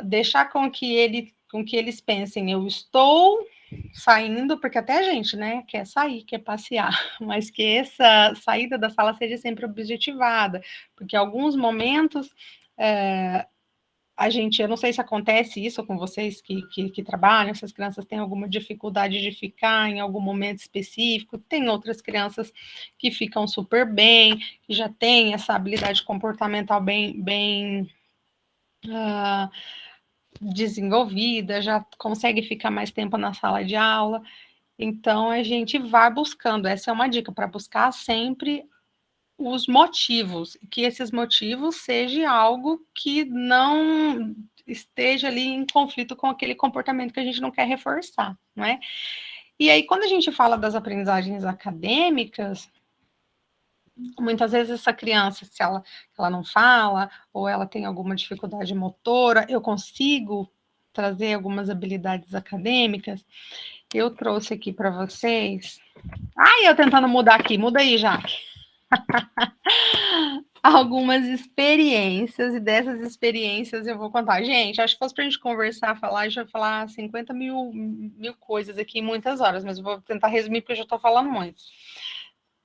deixar com que eles pensem, eu estou saindo, porque até a gente, né, quer sair, quer passear, mas que essa saída da sala seja sempre objetivada, porque em alguns momentos eu não sei se acontece isso com vocês que trabalham, se as crianças têm alguma dificuldade de ficar em algum momento específico, tem outras crianças que ficam super bem, que já têm essa habilidade comportamental bem desenvolvida, já consegue ficar mais tempo na sala de aula. Então, a gente vai buscando, essa é uma dica, para buscar sempre os motivos, que esses motivos sejam algo que não esteja ali em conflito com aquele comportamento que a gente não quer reforçar, não é? E aí, quando a gente fala das aprendizagens acadêmicas, muitas vezes essa criança, se ela não fala, ou ela tem alguma dificuldade motora, eu consigo trazer algumas habilidades acadêmicas. Eu trouxe aqui para vocês. Ai, eu tentando mudar aqui, muda aí, Jaque. Algumas experiências, e dessas experiências eu vou contar. Gente, acho que fosse para a gente conversar, falar, eu já vou falar 50 mil coisas aqui em muitas horas, mas eu vou tentar resumir porque eu já estou falando muito.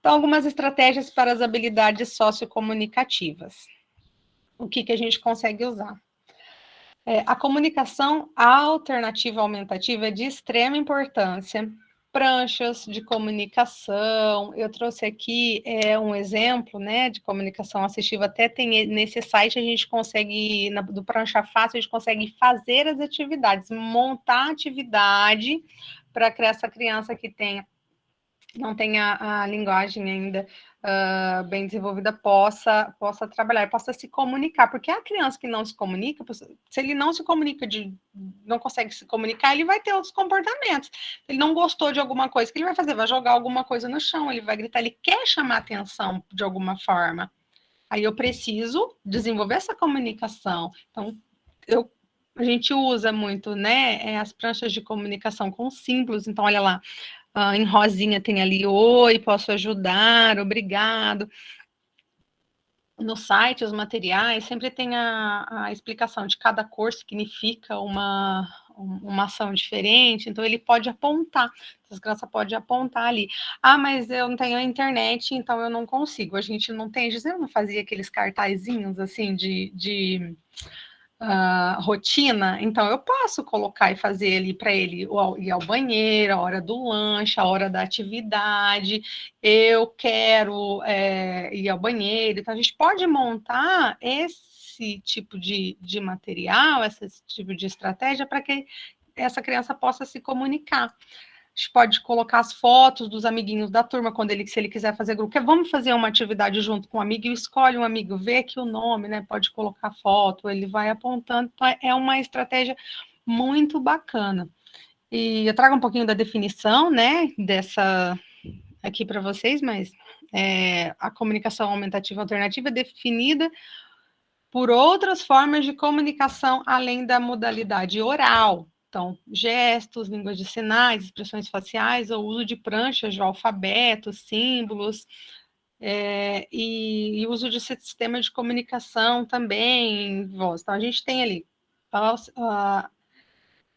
Então, algumas estratégias para as habilidades sociocomunicativas. O que a gente consegue usar? A comunicação alternativa aumentativa é de extrema importância. Pranchas de comunicação, eu trouxe aqui um exemplo, né, de comunicação assistiva, até tem nesse site, a gente consegue, do Prancha Fácil, a gente consegue fazer as atividades, montar a atividade para que essa criança que não tem a linguagem ainda bem desenvolvida possa trabalhar, possa se comunicar, porque a criança que não se comunica, se ele não se comunica, não consegue se comunicar, ele vai ter outros comportamentos. Ele não gostou de alguma coisa, o que ele vai fazer? Vai jogar alguma coisa no chão, ele vai gritar, ele quer chamar atenção de alguma forma. Aí eu preciso desenvolver essa comunicação. Então, a gente usa muito, né, as pranchas de comunicação com símbolos, então olha lá, em rosinha tem ali, oi, posso ajudar, obrigado. No site, os materiais, sempre tem a explicação de cada cor significa uma ação diferente, então ele pode apontar, as crianças podem apontar ali. Ah, mas eu não tenho a internet, então eu não consigo. A gente não tem, eu não fazia aqueles cartazinhos assim de rotina, então eu posso colocar e fazer ali para ele ir ao banheiro, a hora do lanche, a hora da atividade, eu quero ir ao banheiro, então a gente pode montar esse tipo de material, esse tipo de estratégia para que essa criança possa se comunicar. A gente pode colocar as fotos dos amiguinhos da turma, se ele quiser fazer grupo. Vamos fazer uma atividade junto com um amigo, e escolhe um amigo, vê aqui o nome, né? Pode colocar foto, ele vai apontando. Então, é uma estratégia muito bacana. E eu trago um pouquinho da definição, né, dessa aqui para vocês, mas a comunicação aumentativa alternativa é definida por outras formas de comunicação além da modalidade oral. Então, gestos, línguas de sinais, expressões faciais, ou uso de pranchas de alfabeto, símbolos, e uso de sistema de comunicação também, voz. Então, a gente tem ali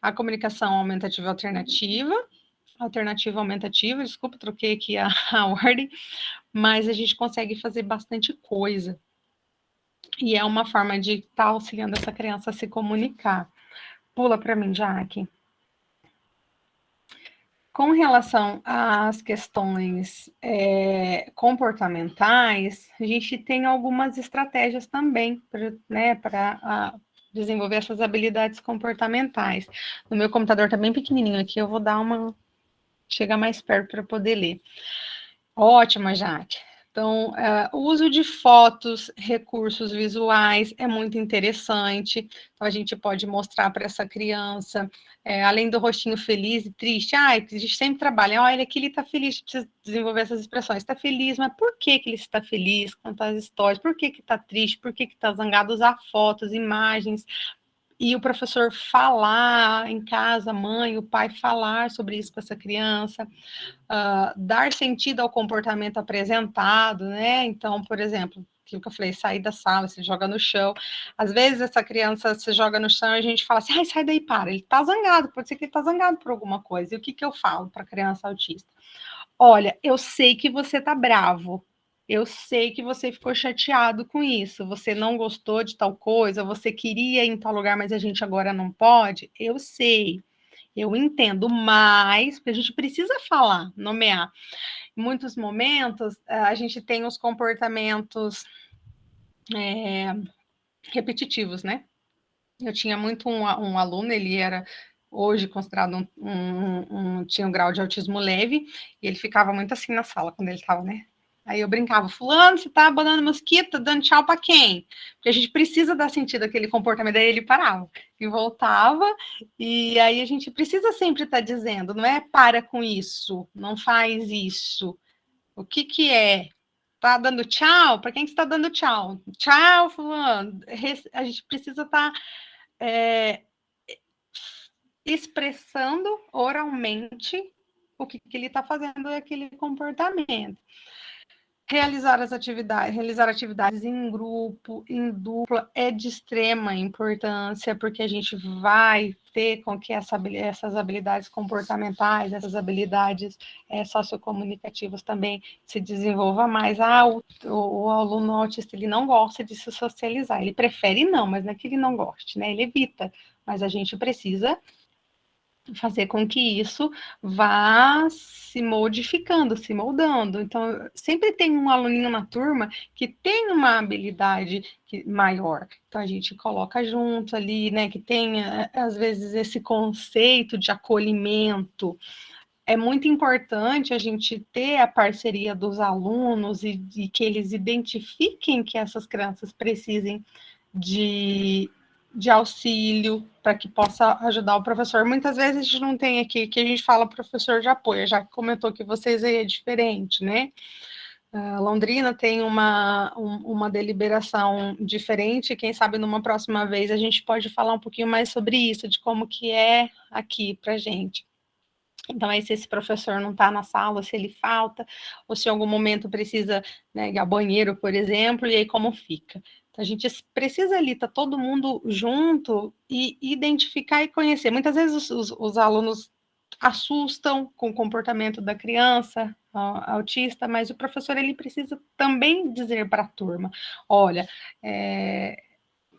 a comunicação aumentativa aumentativa, desculpa, troquei aqui a ordem, mas a gente consegue fazer bastante coisa. E é uma forma de estar auxiliando essa criança a se comunicar. Pula para mim, Jaque. Com relação às questões comportamentais, a gente tem algumas estratégias também para desenvolver essas habilidades comportamentais. No meu computador está bem pequenininho aqui, eu vou dar chegar mais perto para poder ler. Ótima, Jaque. Então, o uso de fotos, recursos visuais é muito interessante. Então, a gente pode mostrar para essa criança, além do rostinho feliz e triste, a gente sempre trabalha, olha, aqui ele está feliz, precisa desenvolver essas expressões. Está feliz, mas por que ele está feliz? Contar as histórias, por que está triste, por que está zangado? Usar fotos, imagens, e o professor falar em casa, a mãe, o pai falar sobre isso com essa criança, dar sentido ao comportamento apresentado, né? Então, por exemplo, aquilo que eu falei, sair da sala, se joga no chão. Às vezes essa criança se joga no chão e a gente fala assim, ai, sai daí, para, ele tá zangado, pode ser que ele tá zangado por alguma coisa. E o que eu falo para criança autista? Olha, eu sei que você tá bravo, eu sei que você ficou chateado com isso, você não gostou de tal coisa, você queria ir em tal lugar, mas a gente agora não pode. Eu sei, eu entendo, mas a gente precisa falar, nomear. Em muitos momentos, a gente tem os comportamentos repetitivos, né? Eu tinha muito um aluno, ele era hoje considerado tinha um grau de autismo leve, e ele ficava muito assim na sala quando ele estava, né? Aí eu brincava, fulano, você tá abandonando mosquito, dando tchau para quem? Porque a gente precisa dar sentido àquele comportamento. Daí ele parava e voltava, e aí a gente precisa sempre estar dizendo, não é para com isso, não faz isso. O que é? Tá dando tchau? Para quem que está dando tchau? Tchau, fulano. A gente precisa estar expressando oralmente o que ele está fazendo, aquele comportamento. Realizar atividades em grupo, em dupla, é de extrema importância, porque a gente vai ter com que essas habilidades comportamentais, essas habilidades sociocomunicativas também se desenvolva mais. O aluno autista, ele não gosta de se socializar, ele prefere não, mas não é que ele não goste, né? Ele evita, mas a gente precisa fazer com que isso vá se modificando, se moldando. Então, sempre tem um aluninho na turma que tem uma habilidade maior. Então, a gente coloca junto ali, né, que tem, às vezes, esse conceito de acolhimento. É muito importante a gente ter a parceria dos alunos e que eles identifiquem que essas crianças precisem de auxílio para que possa ajudar o professor. Muitas vezes a gente não tem aqui, que a gente fala professor de apoio, já comentou que vocês aí é diferente, né? Londrina tem uma deliberação diferente, quem sabe numa próxima vez a gente pode falar um pouquinho mais sobre isso, de como que é aqui para gente. Então, aí se esse professor não está na sala, se ele falta, ou se em algum momento precisa, né, ir ao banheiro, por exemplo, e aí como fica. Então, a gente precisa ali, tá todo mundo junto e identificar e conhecer. Muitas vezes os alunos assustam com o comportamento da criança autista, mas o professor, ele precisa também dizer para a turma, olha,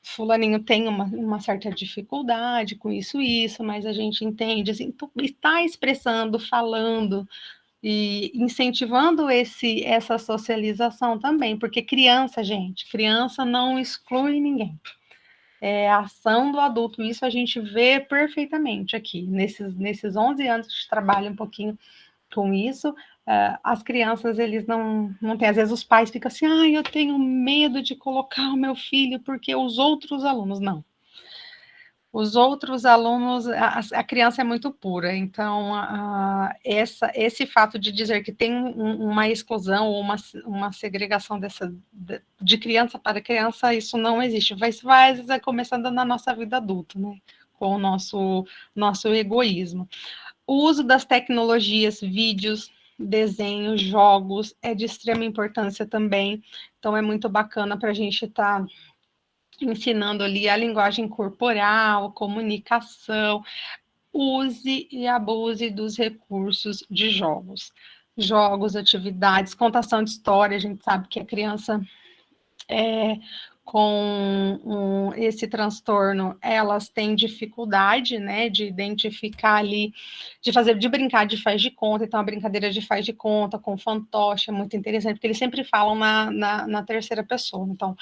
fulaninho tem uma certa dificuldade com isso, mas a gente entende, assim, está expressando, falando e incentivando essa socialização também, porque criança, gente, criança não exclui ninguém. a ação do adulto. Isso a gente vê perfeitamente aqui, nesses 11 anos de trabalho um pouquinho com isso. As crianças, eles não têm, às vezes os pais ficam assim, eu tenho medo de colocar o meu filho porque os outros alunos, não. Os outros alunos, a criança é muito pura, então esse fato de dizer que tem uma exclusão ou uma segregação de criança para criança, isso não existe. Vai começando na nossa vida adulta, né? Com o nosso egoísmo. O uso das tecnologias, vídeos, desenhos, jogos, é de extrema importância também. Então, é muito bacana para a gente estar ensinando ali a linguagem corporal, comunicação, use e abuse dos recursos de jogos. Jogos, atividades, contação de história, a gente sabe que a criança com esse transtorno, elas têm dificuldade, né, de identificar ali, de brincar de faz de conta. Então a brincadeira de faz de conta com fantoche é muito interessante, porque eles sempre falam na terceira pessoa. Então,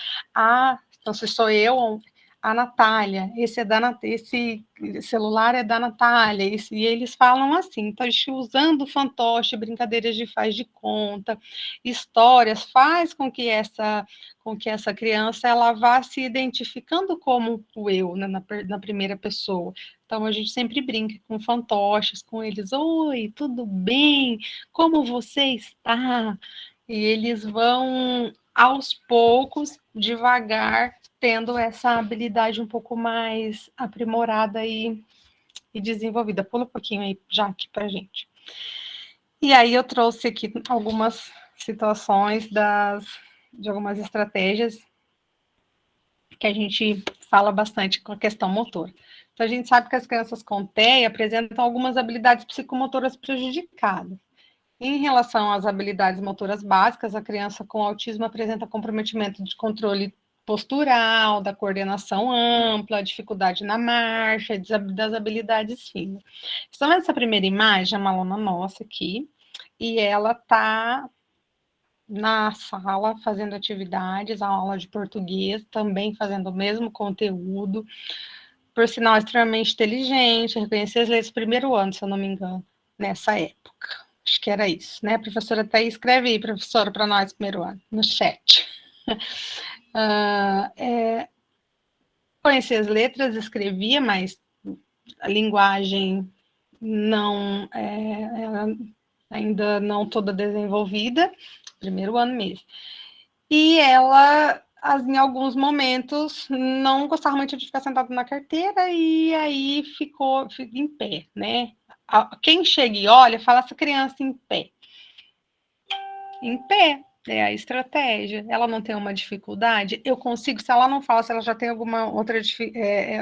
se sou eu, a Natália, esse celular é da Natália, e eles falam assim, então, usando fantoche, brincadeiras de faz de conta, histórias, faz com que essa criança ela vá se identificando como o eu, né, na primeira pessoa. Então, a gente sempre brinca com fantoches, com eles, oi, tudo bem? Como você está? E eles vão, aos poucos, devagar, tendo essa habilidade um pouco mais aprimorada e desenvolvida. Pula um pouquinho aí, já aqui para gente. E aí eu trouxe aqui algumas situações de algumas estratégias que a gente fala bastante com a questão motora. Então, a gente sabe que as crianças com TEA apresentam algumas habilidades psicomotoras prejudicadas. Em relação às habilidades motoras básicas, a criança com autismo apresenta comprometimento de controle postural, da coordenação ampla, dificuldade na marcha, das habilidades finas. Então, essa primeira imagem é uma aluna nossa aqui, e ela está na sala fazendo atividades, a aula de português, também fazendo o mesmo conteúdo, por sinal extremamente inteligente, reconhecia as letras do primeiro ano, se eu não me engano, nessa época. Acho que era isso, né? A professora até escreve aí, professora, para nós, primeiro ano, no chat. Conhecia as letras, escrevia, mas a linguagem não ainda não toda desenvolvida, primeiro ano mesmo. E ela, em alguns momentos, não gostava muito de ficar sentada na carteira e aí ficou em pé, né? Quem chega e olha, fala essa criança em pé. Em pé, é a estratégia. Ela não tem uma dificuldade, eu consigo, se ela não fala, se ela já tem alguma outra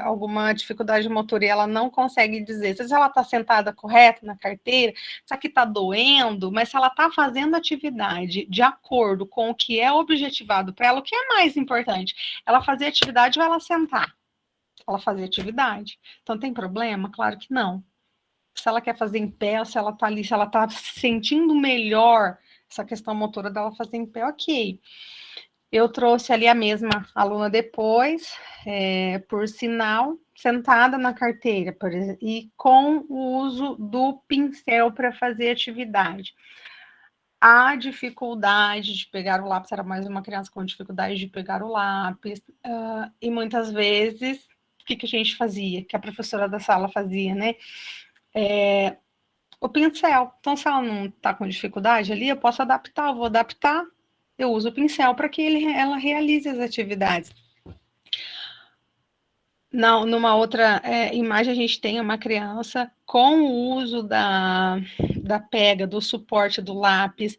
alguma dificuldade motora e ela não consegue dizer, se ela está sentada correta na carteira, isso aqui está doendo, mas se ela está fazendo atividade de acordo com o que é objetivado para ela, o que é mais importante? Ela fazer atividade ou ela sentar? Ela fazer atividade. Então tem problema? Claro que não. Se ela quer fazer em pé, se ela está ali, se ela está se sentindo melhor, essa questão motora dela fazer em pé, ok. Eu trouxe ali a mesma aluna depois, por sinal, sentada na carteira, por exemplo, e com o uso do pincel para fazer atividade. A dificuldade de pegar o lápis, era mais uma criança com dificuldade de pegar o lápis, e muitas vezes, o que a gente fazia? Que a professora da sala fazia, né? O pincel. Então, se ela não está com dificuldade ali, eu posso adaptar, eu vou adaptar, eu uso o pincel para que ela realize as atividades. Não, numa outra imagem, a gente tem uma criança com o uso da pega, do suporte do lápis.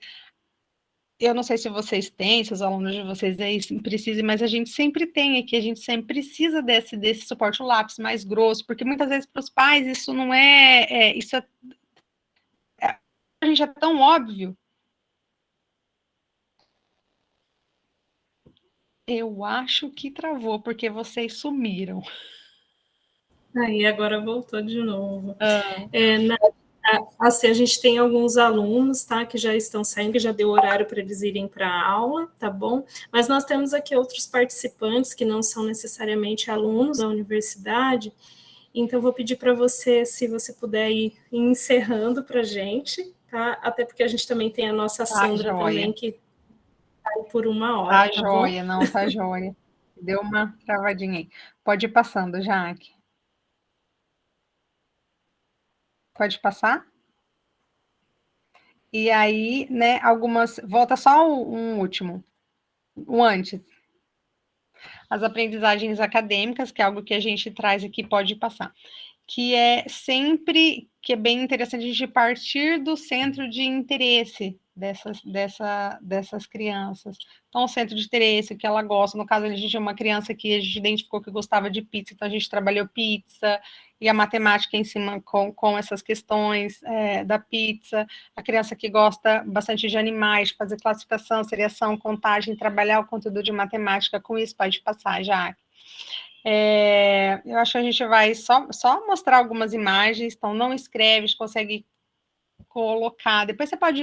Eu não sei se vocês têm, se os alunos de vocês aí precisam, mas a gente sempre tem aqui, a gente sempre precisa desse suporte, o lápis mais grosso, porque muitas vezes para os pais isso não isso a gente é tão óbvio. Eu acho que travou, porque vocês sumiram. Aí agora voltou de novo. Assim, a gente tem alguns alunos, tá, que já estão saindo, que já deu horário para eles irem para a aula, tá bom? Mas nós temos aqui outros participantes que não são necessariamente alunos da universidade, então vou pedir para você, se você puder ir encerrando para a gente, tá? Até porque a gente também tem a nossa Sandra também, que vai por 1 hora, tá tá joia, bom? não, tá joia. Deu uma travadinha aí. Pode ir passando, Jaque. Pode passar? E aí, né, algumas. Volta só um último, o antes. As aprendizagens acadêmicas, que é algo que a gente traz aqui, pode passar. Que é sempre que é bem interessante a gente partir do centro de interesse dessas crianças. Então, o centro de interesse, o que ela gosta, no caso, a gente tinha uma criança que a gente identificou que gostava de pizza, então a gente trabalhou pizza, e a matemática em cima com essas questões da pizza, a criança que gosta bastante de animais, fazer classificação, seriação, contagem, trabalhar o conteúdo de matemática com isso, pode passar, Jaque. Eu acho que a gente vai só mostrar algumas imagens, então não escreve, a gente consegue colocar. Depois você pode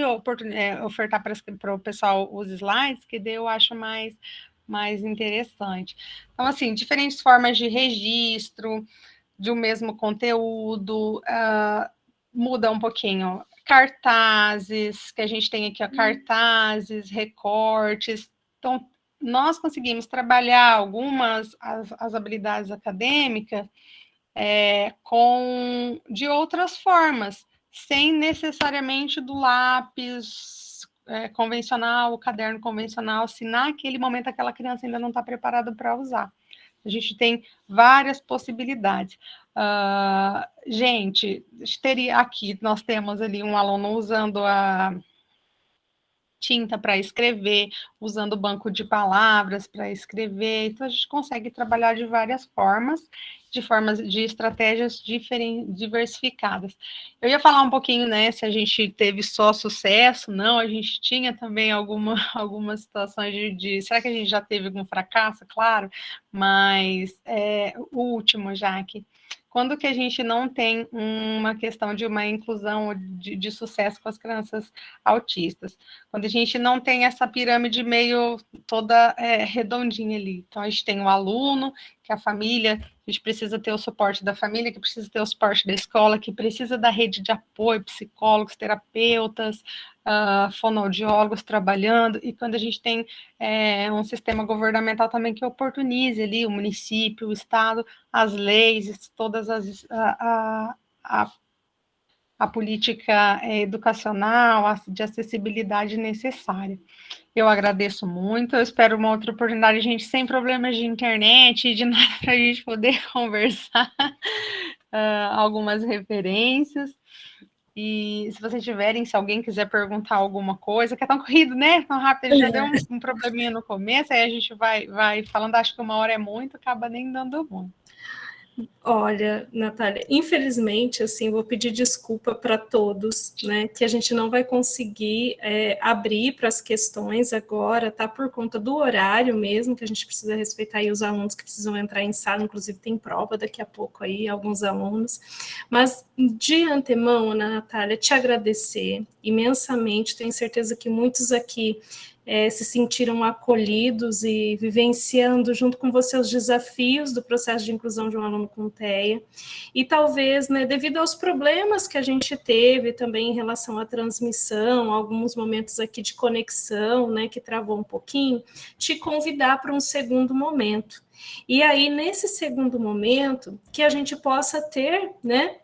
ofertar para o pessoal os slides, que daí eu acho mais interessante. Então, assim, diferentes formas de registro de um mesmo conteúdo, muda um pouquinho. Cartazes, que a gente tem aqui, ó, cartazes, recortes. Então, nós conseguimos trabalhar algumas as habilidades acadêmicas de outras formas, sem necessariamente do lápis convencional, o caderno convencional, se naquele momento aquela criança ainda não está preparada para usar. A gente tem várias possibilidades. Gente, teria aqui, nós temos ali um aluno usando a tinta para escrever, usando o banco de palavras para escrever. Então, a gente consegue trabalhar de várias formas, de estratégias diversificadas. Eu ia falar um pouquinho, né, se a gente teve só sucesso, não, a gente tinha também algumas situações será que a gente já teve algum fracasso? Claro, mas o último, Jaque, quando que a gente não tem uma questão de uma inclusão de sucesso com as crianças autistas? Quando a gente não tem essa pirâmide meio toda redondinha ali. Então, a gente tem o aluno, que a família, a gente precisa ter o suporte da família, que precisa ter o suporte da escola, que precisa da rede de apoio, psicólogos, terapeutas, fonoaudiólogos trabalhando, e quando a gente tem um sistema governamental também que oportunize ali o município, o estado, as leis, todas a política educacional, de acessibilidade necessária. Eu agradeço muito, eu espero uma outra oportunidade, gente, sem problemas de internet, de nada, para a gente poder conversar, algumas referências. E se vocês tiverem, se alguém quiser perguntar alguma coisa, que é tão corrido, né? Tão rápido, ele já deu um probleminha no começo, aí a gente vai falando, acho que 1 hora é muito, acaba nem dando muito. Olha, Natália, infelizmente, assim, vou pedir desculpa para todos, né, que a gente não vai conseguir abrir para as questões agora, tá, por conta do horário mesmo, que a gente precisa respeitar aí os alunos que precisam entrar em sala, inclusive tem prova daqui a pouco aí, alguns alunos, mas de antemão, Natália, te agradecer imensamente, tenho certeza que muitos aqui se sentiram acolhidos e vivenciando junto com você os desafios do processo de inclusão de um aluno com TEA, e talvez, né, devido aos problemas que a gente teve também em relação à transmissão, alguns momentos aqui de conexão, né, que travou um pouquinho, te convidar para um segundo momento. E aí, nesse segundo momento, que a gente possa ter, né,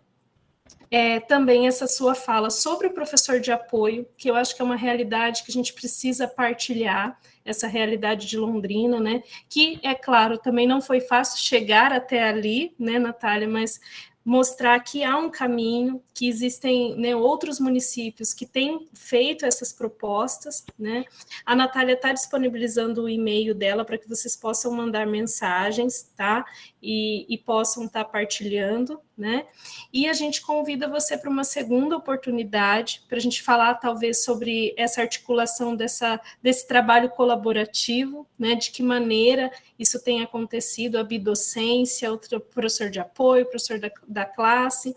também essa sua fala sobre o professor de apoio, que eu acho que é uma realidade que a gente precisa partilhar, essa realidade de Londrina, né? Que, é claro, também não foi fácil chegar até ali, né, Natália, mas mostrar que há um caminho, que existem, né, outros municípios que têm feito essas propostas, né? A Natália está disponibilizando o e-mail dela para que vocês possam mandar mensagens, tá? E possam estar partilhando, né? E a gente convida você para uma segunda oportunidade, para a gente falar talvez sobre essa articulação desse trabalho colaborativo, né? De que maneira isso tem acontecido, a bidocência, o professor de apoio, o professor da classe,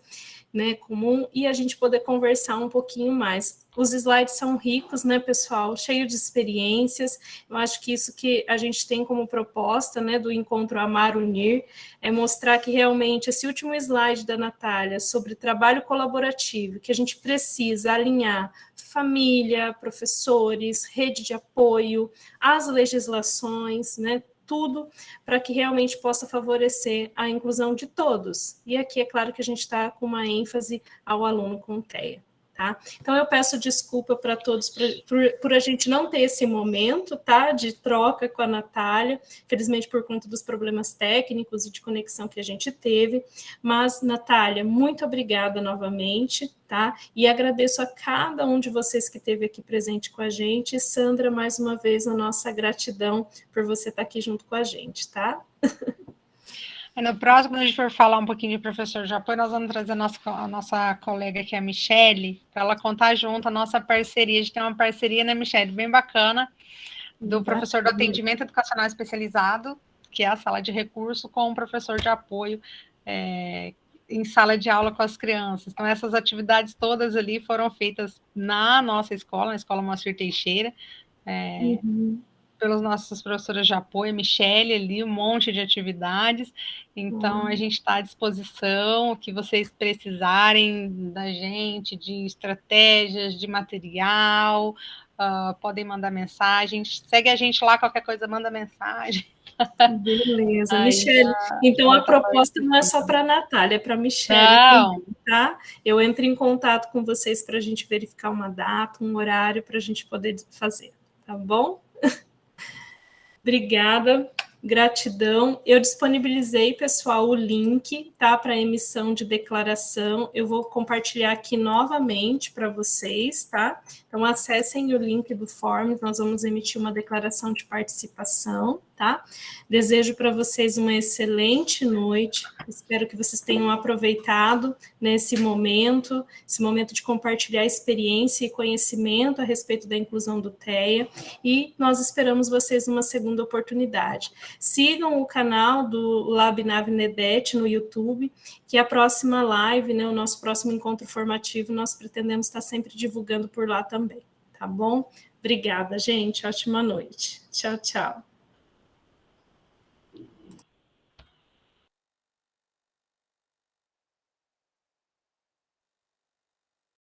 né, comum, e a gente poder conversar um pouquinho mais. Os slides são ricos, né, pessoal, cheio de experiências. Eu acho que isso que a gente tem como proposta, né, do encontro Amar Unir, é mostrar que realmente esse último slide da Natália sobre trabalho colaborativo, que a gente precisa alinhar família, professores, rede de apoio, as legislações, né, tudo para que realmente possa favorecer a inclusão de todos. E aqui é claro que a gente está com uma ênfase ao aluno com TEA. Tá? Então, eu peço desculpa para todos por a gente não ter esse momento, tá, de troca com a Natália, felizmente por conta dos problemas técnicos e de conexão que a gente teve, mas, Natália, muito obrigada novamente, tá, e agradeço a cada um de vocês que esteve aqui presente com a gente, e Sandra, mais uma vez, a nossa gratidão por você estar aqui junto com a gente, tá? No próximo, quando a gente for falar um pouquinho de professor de apoio, nós vamos trazer a nossa colega, que é a Michele, para ela contar junto a nossa parceria. A gente tem uma parceria, né, Michele, bem bacana, do professor do atendimento educacional especializado, que é a sala de recurso, com o professor de apoio em sala de aula com as crianças. Então, essas atividades todas ali foram feitas na nossa escola, na Escola Moacir Teixeira, pelos nossos professores de apoio, Michele ali, um monte de atividades. Então, a gente está à disposição, o que vocês precisarem da gente, de estratégias, de material, podem mandar mensagem. Segue a gente lá, qualquer coisa, manda mensagem. Beleza, Michele. Então, a proposta não é só para a Natália, é para a Michele também, tá? Eu entro em contato com vocês para a gente verificar uma data, um horário, para a gente poder fazer, tá bom? Obrigada, gratidão. Eu disponibilizei, pessoal, o link, tá, para emissão de declaração. Eu vou compartilhar aqui novamente para vocês, tá? Então, acessem o link do Forms, nós vamos emitir uma declaração de participação, tá? Desejo para vocês uma excelente noite. Espero que vocês tenham aproveitado nesse momento, esse momento de compartilhar experiência e conhecimento a respeito da inclusão do TEA, e nós esperamos vocês numa segunda oportunidade. Sigam o canal do Lab Navnedet no YouTube, que a próxima live, né, o nosso próximo encontro formativo, nós pretendemos estar sempre divulgando por lá também, tá bom? Obrigada, gente. Ótima noite. Tchau, tchau.